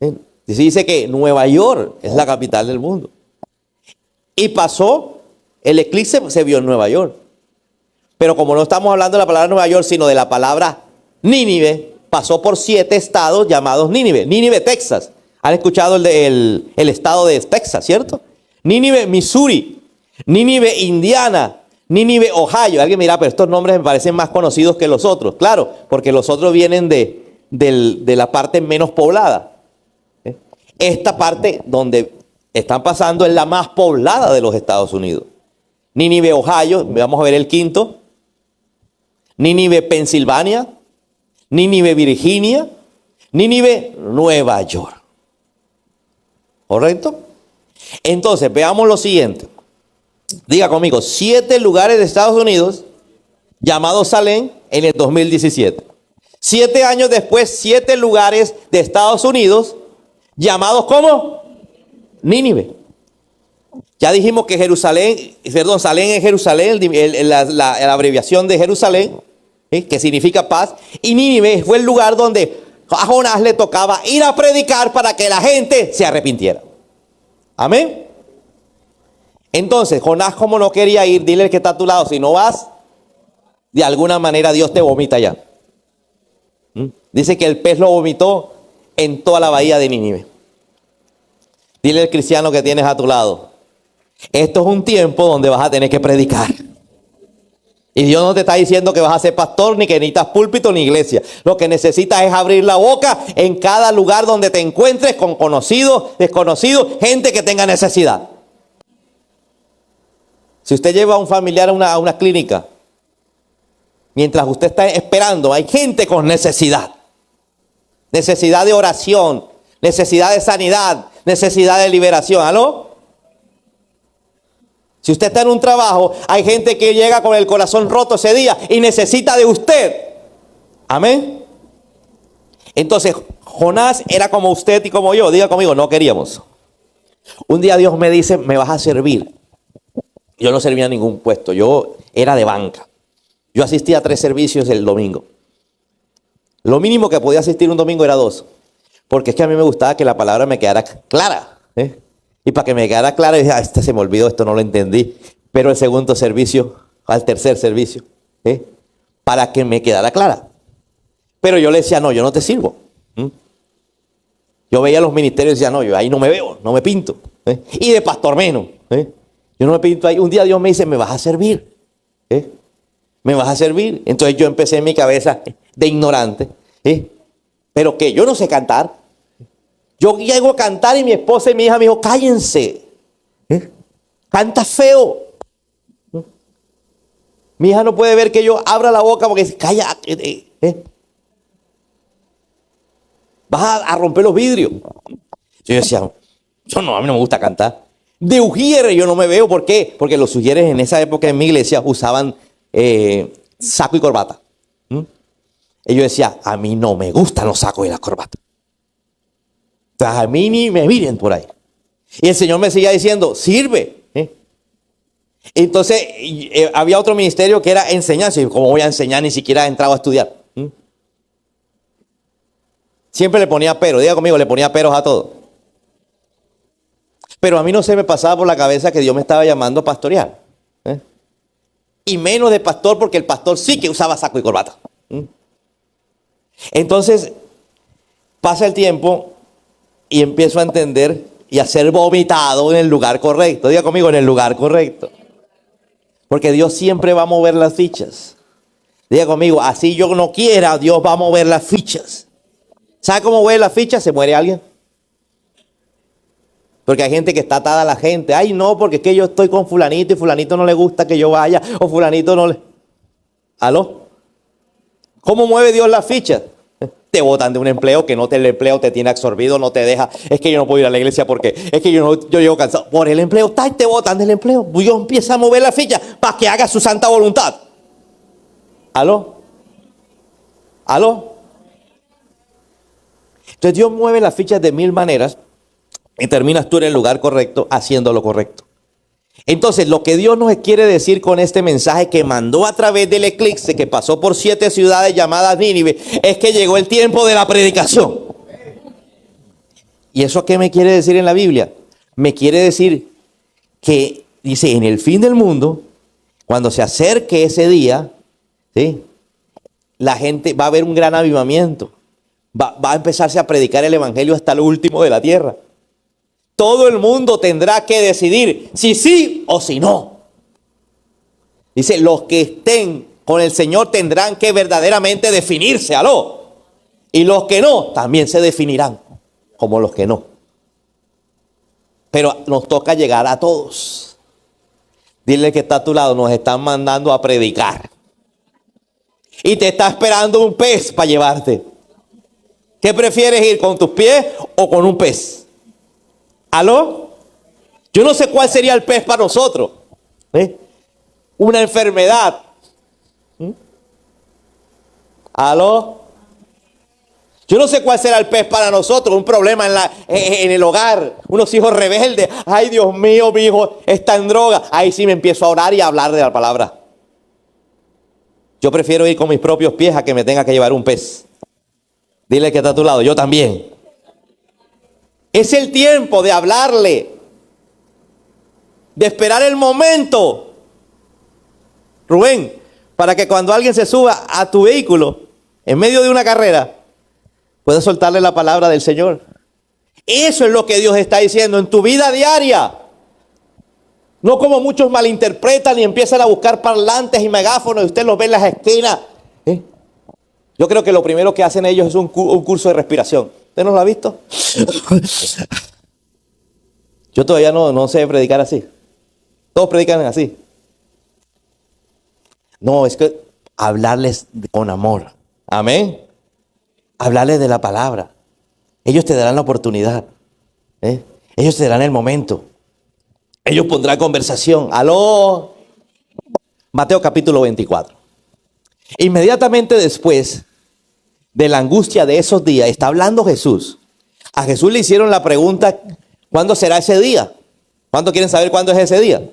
Se dice que Nueva York es la capital del mundo. Y pasó, el eclipse se vio en Nueva York. Pero como no estamos hablando de la palabra Nueva York, sino de la palabra Nínive, pasó por 7 estados llamados Nínive. Nínive, Texas. ¿Han escuchado el estado de Texas, cierto? Nínive, Missouri. Nínive, Indiana. Nínive, Ohio. Alguien me dirá, pero estos nombres me parecen más conocidos que los otros. Claro, porque los otros vienen de la parte menos poblada. Esta parte donde están pasando es la más poblada de los Estados Unidos. Nínive, Ohio. Vamos a ver el quinto. Nínive, Pensilvania. Nínive, Virginia. Nínive, Nueva York. ¿Correcto? Entonces, veamos lo siguiente. Diga conmigo, 7 lugares de Estados Unidos llamados Salem en el 2017. 7 años después, 7 lugares de Estados Unidos llamados ¿cómo? Nínive. Ya dijimos que Salem es Jerusalén, la abreviación de Jerusalén, ¿sí? Que significa paz. Y Nínive fue el lugar donde a Jonás le tocaba ir a predicar para que la gente se arrepintiera. Amén. Entonces, Jonás, como no quería ir, dile al que está a tu lado, si no vas, de alguna manera Dios te vomita allá. Dice que el pez lo vomitó en toda la bahía de Nínive. Dile al cristiano que tienes a tu lado, esto es un tiempo donde vas a tener que predicar. Y Dios no te está diciendo que vas a ser pastor, ni que necesitas púlpito, ni iglesia. Lo que necesitas es abrir la boca en cada lugar donde te encuentres con conocidos, desconocidos, gente que tenga necesidad. Si usted lleva a un familiar a una clínica, mientras usted está esperando, hay gente con necesidad. Necesidad de oración, necesidad de sanidad, necesidad de liberación. ¿Aló? Si usted está en un trabajo, hay gente que llega con el corazón roto ese día y necesita de usted. Amén. Entonces, Jonás era como usted y como yo. Diga conmigo, no queríamos. Un día Dios me dice, me vas a servir. Yo no servía a ningún puesto, yo era de banca. Yo asistía a 3 servicios el domingo. Lo mínimo que podía asistir un domingo era 2. Porque es que a mí me gustaba que la palabra me quedara clara. Y para que me quedara clara, dije, se me olvidó, esto no lo entendí. Pero el segundo servicio, al tercer servicio, para que me quedara clara. Pero yo le decía, no, yo no te sirvo. Yo veía los ministerios y decía, no, yo ahí no me veo, no me pinto. Y de pastor menos. Yo no me pinto ahí. Un día Dios me dice, me vas a servir. Me vas a servir. Entonces yo empecé en mi cabeza de ignorante. Pero que yo no sé cantar. Yo llego a cantar y mi esposa y mi hija me dijo, cállense. Canta feo. Mi hija no puede ver que yo abra la boca porque dice, calla. Vas a romper los vidrios. Yo decía, a mí no me gusta cantar. De ujieres yo no me veo. ¿Por qué? Porque los ujieres en esa época en mi iglesia usaban saco y corbata. Y yo decía, a mí no me gustan los sacos y las corbatas. A mí ni me miren por ahí. Y el Señor me seguía diciendo, sirve. Entonces había otro ministerio que era enseñanza. Y ¿cómo voy a enseñar? Ni siquiera he entrado a estudiar. Siempre le ponía pero. Diga conmigo, le ponía peros a todo. Pero a mí no se me pasaba por la cabeza que Dios me estaba llamando a pastorear. Y menos de pastor, porque el pastor sí que usaba saco y corbata. Entonces pasa el tiempo y empiezo a entender y a ser vomitado en el lugar correcto. Diga conmigo, en el lugar correcto. Porque Dios siempre va a mover las fichas. Diga conmigo, así yo no quiera, Dios va a mover las fichas. ¿Sabe cómo mueve las fichas? Se muere alguien. Porque hay gente que está atada a la gente. Ay, no, porque es que yo estoy con fulanito y fulanito no le gusta que yo vaya. O fulanito no le... ¿Aló? ¿Cómo mueve Dios las fichas? Te botan de un empleo que no te, el empleo te tiene absorbido, no te deja. Es que yo no puedo ir a la iglesia porque es que yo llego cansado. Por el empleo, te botan del empleo. Dios empieza a mover las fichas para que haga su santa voluntad. ¿Aló? ¿Aló? Entonces Dios mueve las fichas de mil maneras y terminas tú en el lugar correcto haciendo lo correcto. Entonces lo que Dios nos quiere decir con este mensaje que mandó a través del eclipse que pasó por 7 ciudades llamadas Nínive es que llegó el tiempo de la predicación. ¿Y eso qué me quiere decir en la Biblia? Me quiere decir que dice en el fin del mundo, cuando se acerque ese día, ¿sí?, la gente va a haber un gran avivamiento. Va a empezarse a predicar el evangelio hasta lo último de la tierra. Todo el mundo tendrá que decidir si sí o si no. Dice, los que estén con el Señor tendrán que verdaderamente definirse, aló. Y los que no, también se definirán como los que no. Pero nos toca llegar a todos. Dile que está a tu lado, nos están mandando a predicar. Y te está esperando un pez para llevarte. ¿Qué prefieres ir, con tus pies o con un pez? ¿Aló? Yo no sé cuál sería el pez para nosotros. Una enfermedad. ¿Aló? Yo no sé cuál será el pez para nosotros. Un problema en el hogar. Unos hijos rebeldes. Ay, Dios mío, mi hijo está en droga. Ahí sí me empiezo a orar y a hablar de la palabra. Yo prefiero ir con mis propios pies a que me tenga que llevar un pez. Dile que está a tu lado. Yo también. Es el tiempo de hablarle. De esperar el momento. Rubén, para que cuando alguien se suba a tu vehículo, en medio de una carrera, puedas soltarle la palabra del Señor. Eso es lo que Dios está diciendo en tu vida diaria. No como muchos malinterpretan y empiezan a buscar parlantes y megáfonos y usted los ve en las esquinas. Yo creo que lo primero que hacen ellos es un curso de respiración. ¿Usted no lo ha visto? Yo todavía no sé predicar así. Todos predican así. No, es que hablarles con amor. Amén. Hablarles de la palabra. Ellos te darán la oportunidad. Ellos te darán el momento. Ellos pondrán conversación. Aló. Mateo capítulo 24. Inmediatamente después de la angustia de esos días, está hablando Jesús. A Jesús le hicieron la pregunta, ¿cuándo será ese día? ¿Cuántos quieren saber cuándo es ese día?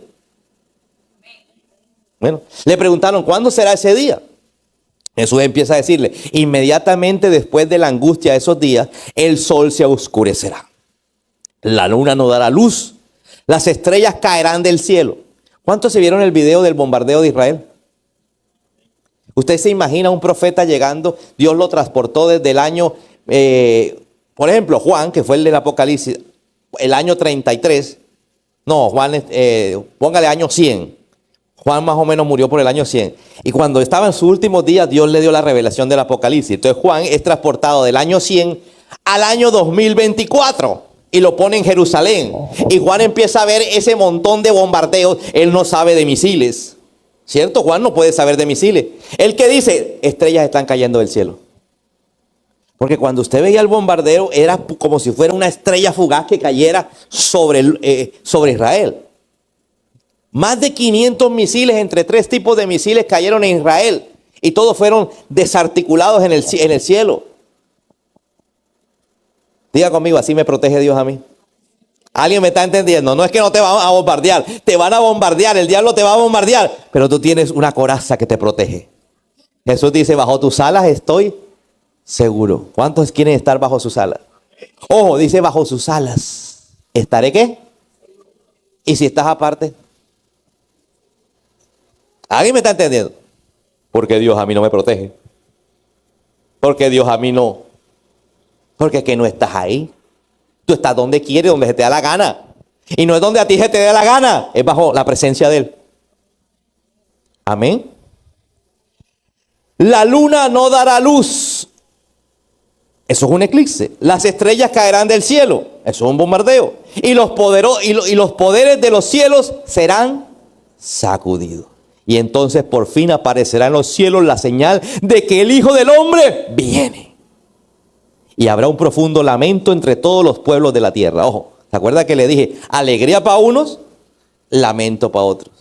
Bueno, le preguntaron, ¿cuándo será ese día? Jesús empieza a decirle, inmediatamente después de la angustia de esos días, el sol se oscurecerá. La luna no dará luz. Las estrellas caerán del cielo. ¿Cuántos se vieron el video del bombardeo de Israel? Usted se imagina un profeta llegando, Dios lo transportó desde el año, por ejemplo, Juan, que fue el del Apocalipsis, el año 33. No, Juan, póngale año 100. Juan más o menos murió por el año 100. Y cuando estaba en sus últimos días, Dios le dio la revelación del Apocalipsis. Entonces Juan es transportado del año 100 al año 2024. Y lo pone en Jerusalén. Y Juan empieza a ver ese montón de bombardeos. Él no sabe de misiles. ¿Cierto? Juan no puede saber de misiles. Él que dice, estrellas están cayendo del cielo. Porque cuando usted veía el bombardeo, era como si fuera una estrella fugaz que cayera sobre Israel. Más de 500 misiles entre 3 tipos de misiles cayeron en Israel. Y todos fueron desarticulados en el cielo. Diga conmigo, así me protege Dios a mí. ¿Alguien me está entendiendo? No es que no te van a bombardear. Te van a bombardear, el diablo te va a bombardear. Pero tú tienes una coraza que te protege. Jesús dice, bajo tus alas estoy seguro. ¿Cuántos quieren estar bajo sus alas? Ojo, dice bajo sus alas. ¿Estaré qué? ¿Y si estás aparte? ¿Alguien me está entendiendo? Porque Dios a mí no me protege. Porque Dios a mí no. Porque es que no estás ahí. Tú estás donde quieres, donde se te da la gana. Y no es donde a ti se te dé la gana. Es bajo la presencia de Él. Amén. La luna no dará luz. Eso es un eclipse. Las estrellas caerán del cielo. Eso es un bombardeo. Y los poderes de los cielos serán sacudidos. Y entonces por fin aparecerá en los cielos la señal de que el Hijo del Hombre viene. Y habrá un profundo lamento entre todos los pueblos de la tierra. Ojo, ¿se acuerda que le dije? Alegría para unos, lamento para otros.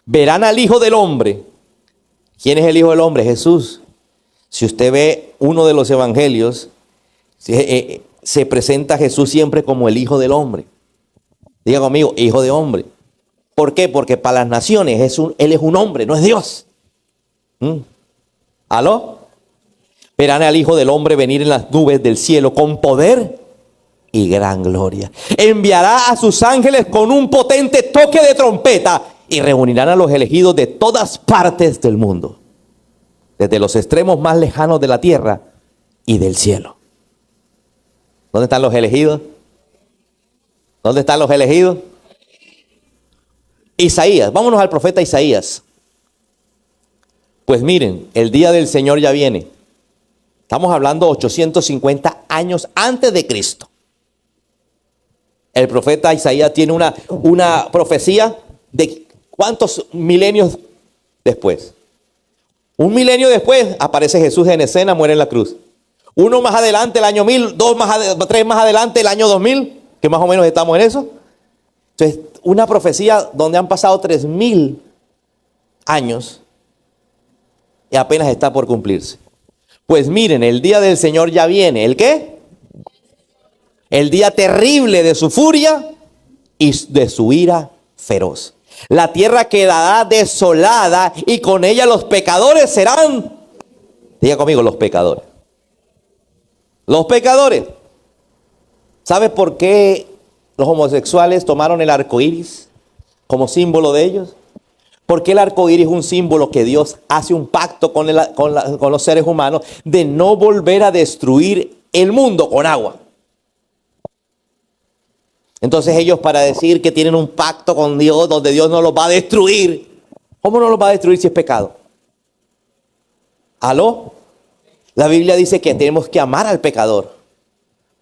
Verán al Hijo del Hombre. ¿Quién es el Hijo del Hombre? Jesús. Si usted ve uno de los evangelios, se presenta a Jesús siempre como el Hijo del Hombre. Diga conmigo, Hijo de Hombre. ¿Por qué? Porque para las naciones Él es un hombre, no es Dios. ¿Aló? Verán al Hijo del Hombre venir en las nubes del cielo con poder y gran gloria. Enviará a sus ángeles con un potente toque de trompeta y reunirán a los elegidos de todas partes del mundo, desde los extremos más lejanos de la tierra y del cielo. ¿Dónde están los elegidos? ¿Dónde están los elegidos? Isaías, vámonos al profeta Isaías. Pues miren, el día del Señor ya viene. Estamos hablando 850 años antes de Cristo. El profeta Isaías tiene una profecía de ¿cuántos milenios después? Un milenio después aparece Jesús en escena, muere en la cruz. Uno más adelante, el año 1000, tres más adelante, el año 2000, que más o menos estamos en eso. Entonces, una profecía donde han pasado 3000 años y apenas está por cumplirse. Pues miren, el día del Señor ya viene. ¿El qué? El día terrible de su furia y de su ira feroz. La tierra quedará desolada y con ella los pecadores serán, diga conmigo, los pecadores. Los pecadores. ¿Sabe por qué los homosexuales tomaron el arco iris como símbolo de ellos? Porque el arco iris es un símbolo que Dios hace un pacto con los seres humanos de no volver a destruir el mundo con agua. Entonces ellos, para decir que tienen un pacto con Dios donde Dios no los va a destruir, ¿cómo no los va a destruir si es pecado? ¿Aló? La Biblia dice que tenemos que amar al pecador,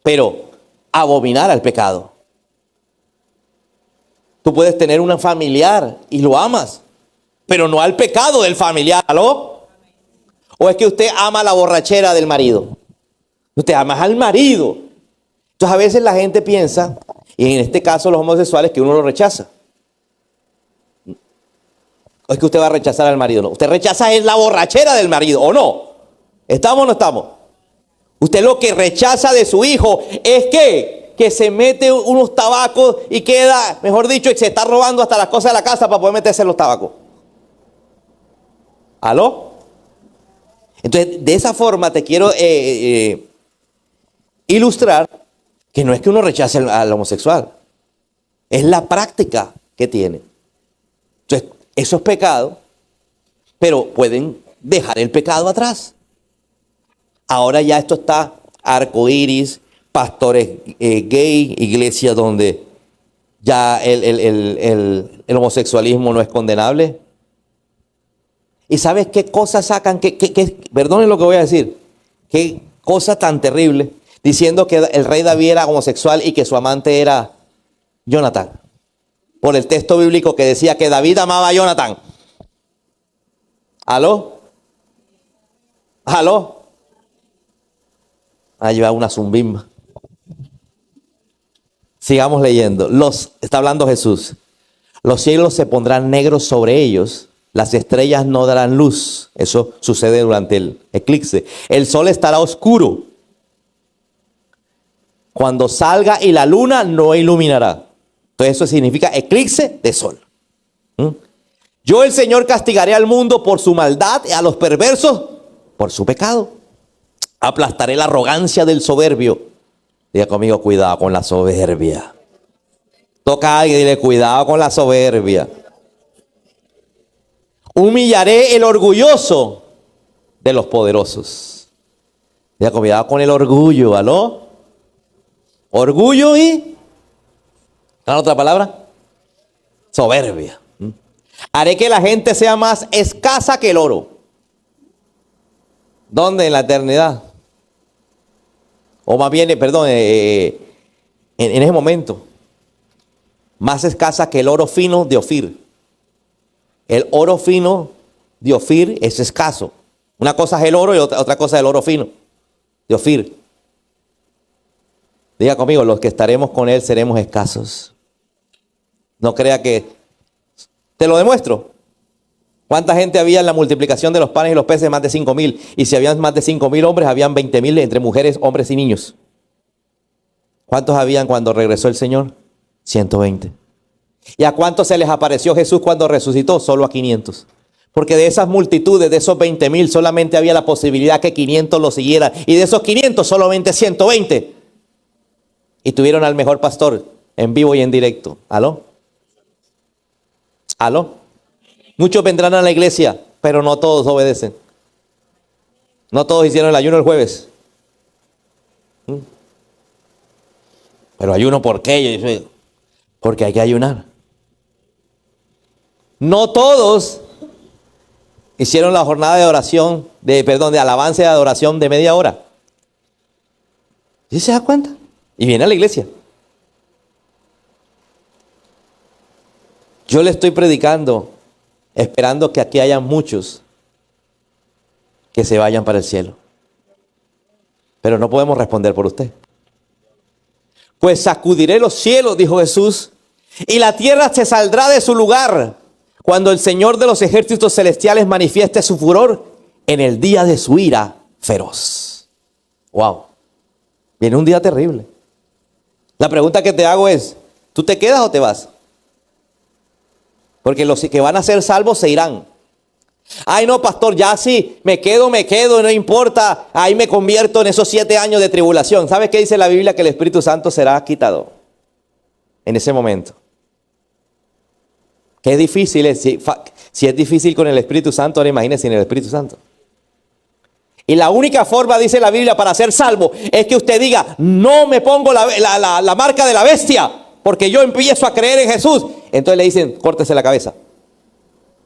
pero abominar al pecado. Tú puedes tener un familiar y lo amas, pero no al pecado del familiar. ¿Aló? ¿O es que usted ama la borrachera del marido? Usted ama al marido. Entonces a veces la gente piensa, y en este caso los homosexuales, que uno lo rechaza. ¿O es que usted va a rechazar al marido? No, usted rechaza es la borrachera del marido, ¿o no? ¿Estamos o no estamos? Usted lo que rechaza de su hijo es que se mete unos tabacos y queda, mejor dicho, y se está robando hasta las cosas de la casa para poder meterse en los tabacos. ¿Aló? Entonces, de esa forma te quiero ilustrar que no es que uno rechace al homosexual, es la práctica que tiene. Entonces, eso es pecado, pero pueden dejar el pecado atrás. Ahora ya esto está arcoíris, pastores gay, iglesias donde ya el homosexualismo no es condenable. ¿Y sabes qué cosas sacan? Perdonen lo que voy a decir. Qué cosa tan terrible. Diciendo que el rey David era homosexual y que su amante era Jonatán. Por el texto bíblico que decía que David amaba a Jonatán. ¿Aló? ¿Aló? Ahí va una zumbimba. Sigamos leyendo. Está hablando Jesús. Los cielos se pondrán negros sobre ellos. Las estrellas no darán luz. Eso sucede durante el eclipse. El sol estará oscuro cuando salga y la luna no iluminará. Entonces eso significa eclipse de sol. Yo, el Señor, castigaré al mundo por su maldad y a los perversos por su pecado. Aplastaré la arrogancia del soberbio. Diga conmigo, cuidado con la soberbia. Toca a alguien y dile, cuidado con la soberbia. Humillaré el orgulloso de los poderosos. Diga, cuidado con el orgullo, ¿aló? Orgullo y... ¿la otra palabra? Soberbia. Haré que la gente sea más escasa que el oro. ¿Dónde? En la eternidad. O más bien, perdón, en ese momento. Más escasa que el oro fino de Ofir. El oro fino de Ofir es escaso. Una cosa es el oro y otra cosa es el oro fino de Ofir. Diga conmigo, los que estaremos con él seremos escasos. No crea que... Te lo demuestro. ¿Cuánta gente había en la multiplicación de los panes y los peces? Más de 5,000. Y si habían más de 5,000 hombres, habían 20,000 entre mujeres, hombres y niños. ¿Cuántos habían cuando regresó el Señor? 120. ¿Y a cuántos se les apareció Jesús cuando resucitó? Solo a 500. Porque de esas multitudes, de esos 20,000, solamente había la posibilidad que 500 lo siguieran. Y de esos 500, solamente 120. Y tuvieron al mejor pastor en vivo y en directo. ¿Aló? ¿Aló? Muchos vendrán a la iglesia, pero no todos obedecen. No todos hicieron el ayuno el jueves. Pero ayuno, ¿por qué? Porque hay que ayunar. No todos hicieron la jornada de oración, de alabanza y de adoración de media hora. ¿Sí se da cuenta? Y viene a la iglesia. Yo le estoy predicando, esperando que aquí haya muchos que se vayan para el cielo. Pero no podemos responder por usted. Pues sacudiré los cielos, dijo Jesús, y la tierra se saldrá de su lugar cuando el Señor de los ejércitos celestiales manifieste su furor en el día de su ira feroz. Wow. Viene un día terrible. La pregunta que te hago es, ¿tú te quedas o te vas? Porque los que van a ser salvos se irán. Ay, no, pastor, ya sí, me quedo, no importa. Ahí me convierto en esos 7 años de tribulación. ¿Sabes qué dice la Biblia? Que el Espíritu Santo será quitado en ese momento. Qué difícil es. Si es difícil con el Espíritu Santo, ahora imagínese sin el Espíritu Santo. Y la única forma, dice la Biblia, para ser salvo es que usted diga, no me pongo la marca de la bestia, porque yo empiezo a creer en Jesús. Entonces le dicen, córtese la cabeza.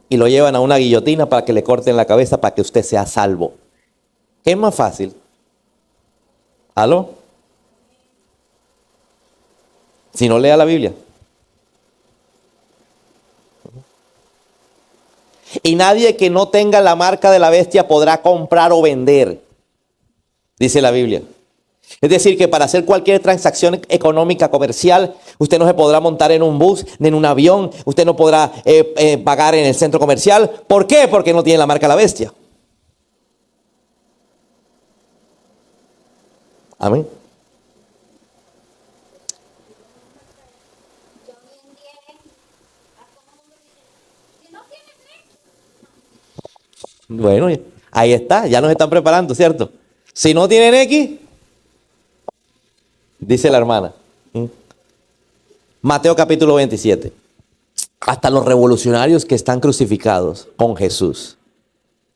Y lo llevan a una guillotina para que le corten la cabeza para que usted sea salvo. ¿Qué es más fácil? ¿Aló? Si no, lea la Biblia. Y nadie que no tenga la marca de la bestia podrá comprar o vender, dice la Biblia. Es decir, que para hacer cualquier transacción económica, comercial, usted no se podrá montar en un bus, ni en un avión, usted no podrá pagar en el centro comercial. ¿Por qué? Porque no tiene la marca de la bestia. Amén. Bueno, ahí está, ya nos están preparando, ¿cierto? Si no tienen X, dice la hermana. Mateo capítulo 27. Hasta los revolucionarios que están crucificados con Jesús.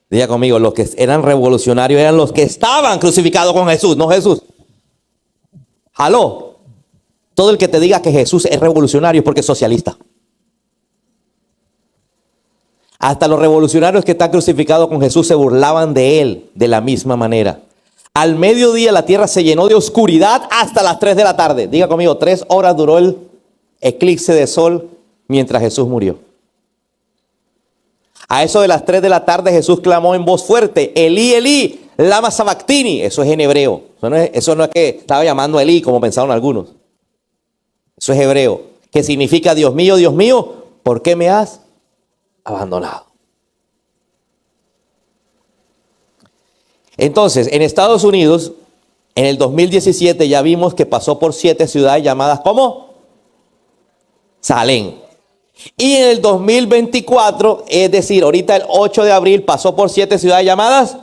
Diga conmigo, los que eran revolucionarios eran los que estaban crucificados con Jesús, no Jesús. Aló. Todo el que te diga que Jesús es revolucionario es porque es socialista. Hasta los revolucionarios que están crucificados con Jesús se burlaban de él de la misma manera. Al mediodía la tierra se llenó de oscuridad hasta las 3 de la tarde. Diga conmigo, 3 horas duró el eclipse de sol mientras Jesús murió. A eso de las 3 de la tarde Jesús clamó en voz fuerte, Elí, Elí, lama sabactini. Eso es en hebreo. Eso no es que estaba llamando a Elí como pensaron algunos. Eso es hebreo. Que significa, Dios mío, ¿por qué me has abandonado? Entonces, en Estados Unidos, en el 2017 ya vimos que pasó por 7 ciudades llamadas ¿cómo? Salem. Y en el 2024, es decir, ahorita el 8 de abril pasó por 7 ciudades llamadas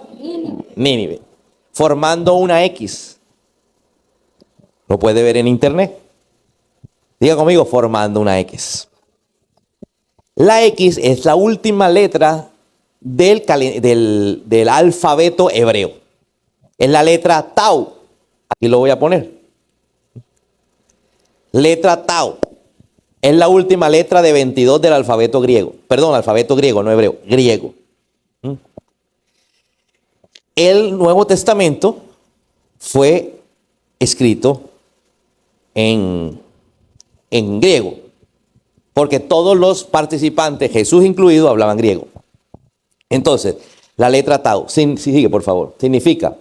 Nínive, formando una X. Lo puede ver en internet. Diga conmigo, formando una X. La X es la última letra del alfabeto hebreo. Es la letra Tau. Aquí lo voy a poner. Letra Tau. Es la última letra de 22 del alfabeto griego. Perdón, alfabeto griego, no hebreo, griego. El Nuevo Testamento fue escrito en griego, porque todos los participantes, Jesús incluido, hablaban griego. Entonces, la letra Tau, sigue por favor, significa,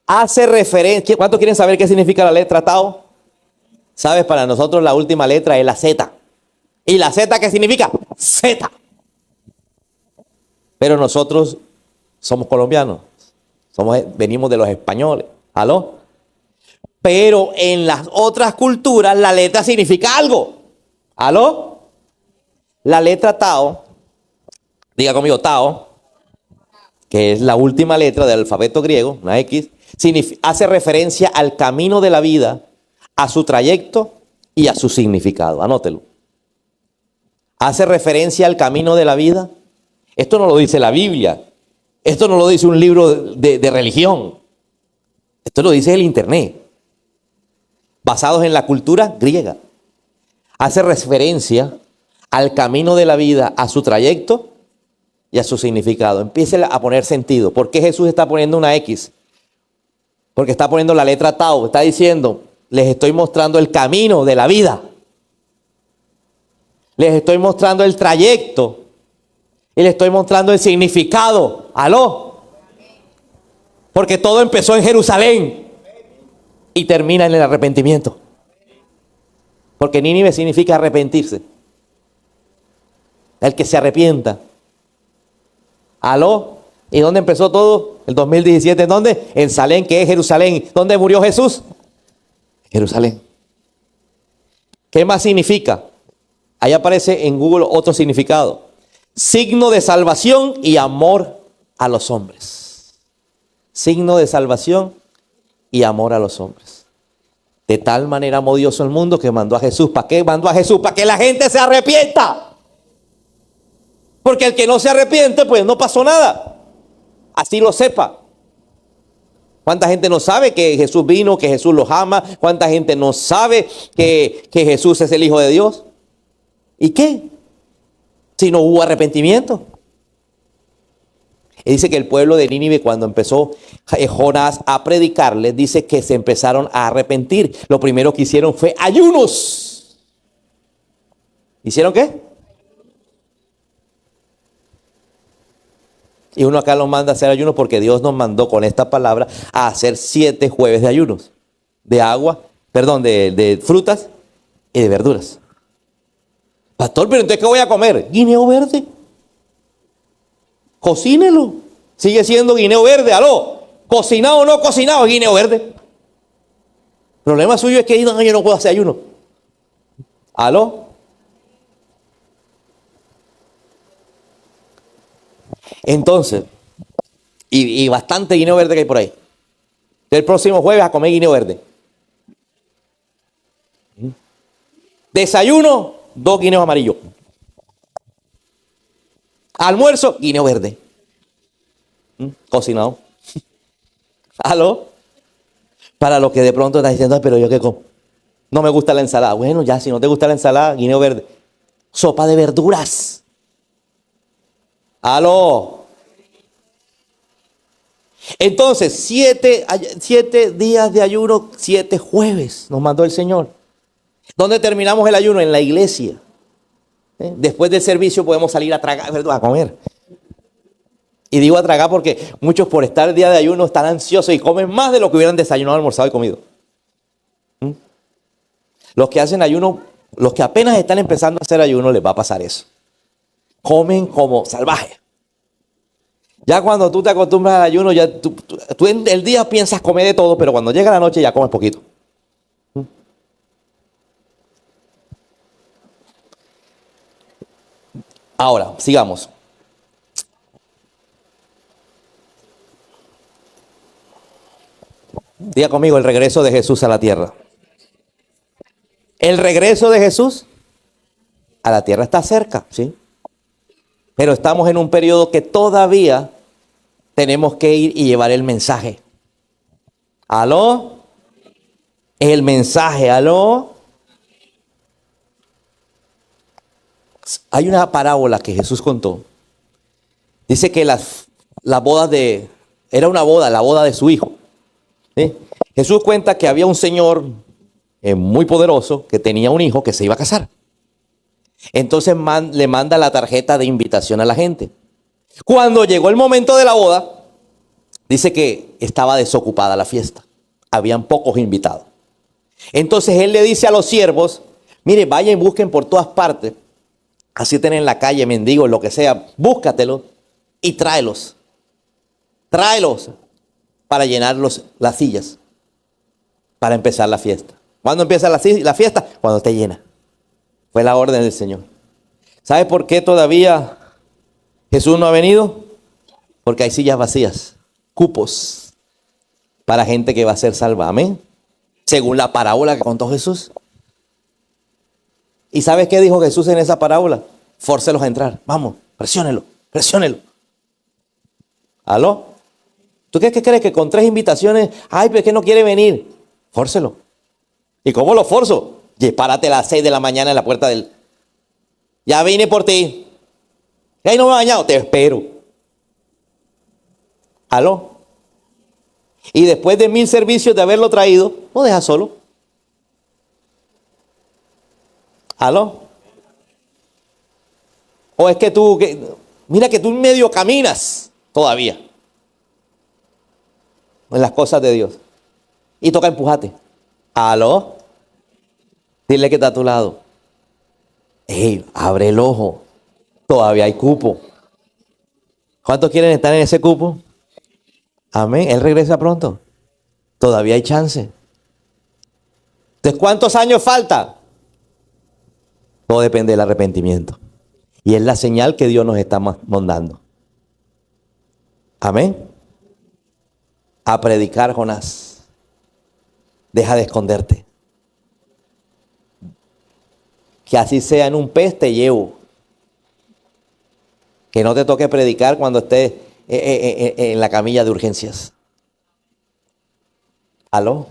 hace referencia, ¿cuántos quieren saber qué significa la letra Tau? Sabes, para nosotros la última letra es la Z. ¿Y la Z qué significa? Z. Pero nosotros somos colombianos, venimos de los españoles, ¿aló? Pero en las otras culturas la letra significa algo, ¿aló? La letra Tao, diga conmigo Tao, que es la última letra del alfabeto griego, una X, hace referencia al camino de la vida, a su trayecto y a su significado. Anótelo. Hace referencia al camino de la vida. Esto no lo dice la Biblia. Esto no lo dice un libro de religión. Esto lo dice el internet. Basados en la cultura griega. Hace referencia al camino de la vida, a su trayecto y a su significado. Empiece a poner sentido. ¿Por qué Jesús está poniendo una X? Porque está poniendo la letra Tau. Está diciendo, les estoy mostrando el camino de la vida. Les estoy mostrando el trayecto. Y les estoy mostrando el significado. ¿Aló? Porque todo empezó en Jerusalén. Y termina en el arrepentimiento. Porque Nínive significa arrepentirse. El que se arrepienta. ¿Aló? ¿Y dónde empezó todo? El 2017. ¿En dónde? En Salem, que es Jerusalén. ¿Dónde murió Jesús? Jerusalén. ¿Qué más significa? Ahí aparece en Google otro significado. Signo de salvación y amor a los hombres. Signo de salvación y amor a los hombres. De tal manera amó Dios al mundo que mandó a Jesús. ¿Para qué mandó a Jesús? Para que la gente se arrepienta. Porque el que no se arrepiente, pues no pasó nada. Así lo sepa. ¿Cuánta gente no sabe que Jesús vino, que Jesús los ama? ¿Cuánta gente no sabe que Jesús es el Hijo de Dios? ¿Y qué? Si no hubo arrepentimiento. Y dice que el pueblo de Nínive, cuando empezó Jonás a predicarles, dice que se empezaron a arrepentir. Lo primero que hicieron fue ayunos. ¿Hicieron qué? Y uno acá los manda a hacer ayunos porque Dios nos mandó con esta palabra a hacer 7 jueves de ayunos. De agua, perdón, de frutas y de verduras. Pastor, pero entonces ¿qué voy a comer? Guineo verde. Cocínelo. Sigue siendo guineo verde, aló. Cocinado o no cocinado, guineo verde. El problema suyo es que yo no puedo hacer ayuno. Aló. Entonces, y bastante guineo verde que hay por ahí. El próximo jueves a comer guineo verde. Desayuno, 2 guineos amarillos. Almuerzo, guineo verde. Cocinado. ¿Aló? Para los que de pronto están diciendo, pero yo qué como. No me gusta la ensalada. Bueno, ya si no te gusta la ensalada, guineo verde. Sopa de verduras. ¡Aló! Entonces, 7 días de ayuno, 7 jueves nos mandó el Señor. ¿Dónde terminamos el ayuno? En la iglesia. Después del servicio podemos salir a tragar, a comer. Y digo a tragar porque muchos por estar el día de ayuno están ansiosos y comen más de lo que hubieran desayunado, almorzado y comido. Los que hacen ayuno, los que apenas están empezando a hacer ayuno, les va a pasar eso. Comen como salvajes. Ya cuando tú te acostumbras al ayuno, ya tú en el día piensas comer de todo, pero cuando llega la noche ya comes poquito. Ahora, sigamos. Diga conmigo el regreso de Jesús a la tierra. El regreso de Jesús a la tierra está cerca, ¿sí? Pero estamos en un periodo que todavía tenemos que ir y llevar el mensaje. ¿Aló? El mensaje, ¿aló? Hay una parábola que Jesús contó. Dice que las bodas era una boda, la boda de su hijo. ¿Sí? Jesús cuenta que había un señor muy poderoso que tenía un hijo que se iba a casar. Entonces le manda la tarjeta de invitación a la gente. Cuando llegó el momento de la boda, dice que estaba desocupada la fiesta. Habían pocos invitados. Entonces él le dice a los siervos, mire, vayan y busquen por todas partes. Así estén en la calle, mendigos, lo que sea, búscatelos y tráelos. Tráelos para llenar las sillas, para empezar la fiesta. ¿Cuándo empieza la fiesta? Cuando esté llena. Fue la orden del Señor. ¿Sabe por qué todavía Jesús no ha venido? Porque hay sillas vacías, cupos, para gente que va a ser salva. Amén. Según la parábola que contó Jesús. ¿Y sabes qué dijo Jesús en esa parábola? Fórcelos a entrar. Vamos, presiónelo, presiónelo. ¿Aló? ¿Tú qué crees que con 3 invitaciones, ay, pero es que no quiere venir? Fórcelo. ¿Y cómo lo forzo? Párate a las 6 de la mañana en la puerta del... Ya vine por ti. Ay, no me he bañado, te espero. ¿Aló? Y después de 1000 servicios de haberlo traído, lo dejas solo. ¿Aló? O es que mira que tú medio caminas todavía en las cosas de Dios. Y toca empujarte. ¿Aló? Dile que está a tu lado. Ey, abre el ojo. Todavía hay cupo. ¿Cuántos quieren estar en ese cupo? Amén. Él regresa pronto. Todavía hay chance. Entonces, ¿cuántos años falta? Todo depende del arrepentimiento. Y es la señal que Dios nos está mandando. Amén. A predicar, Jonás. Deja de esconderte. Que así sea en un pez te llevo. Que no te toque predicar cuando estés en la camilla de urgencias. ¿Aló?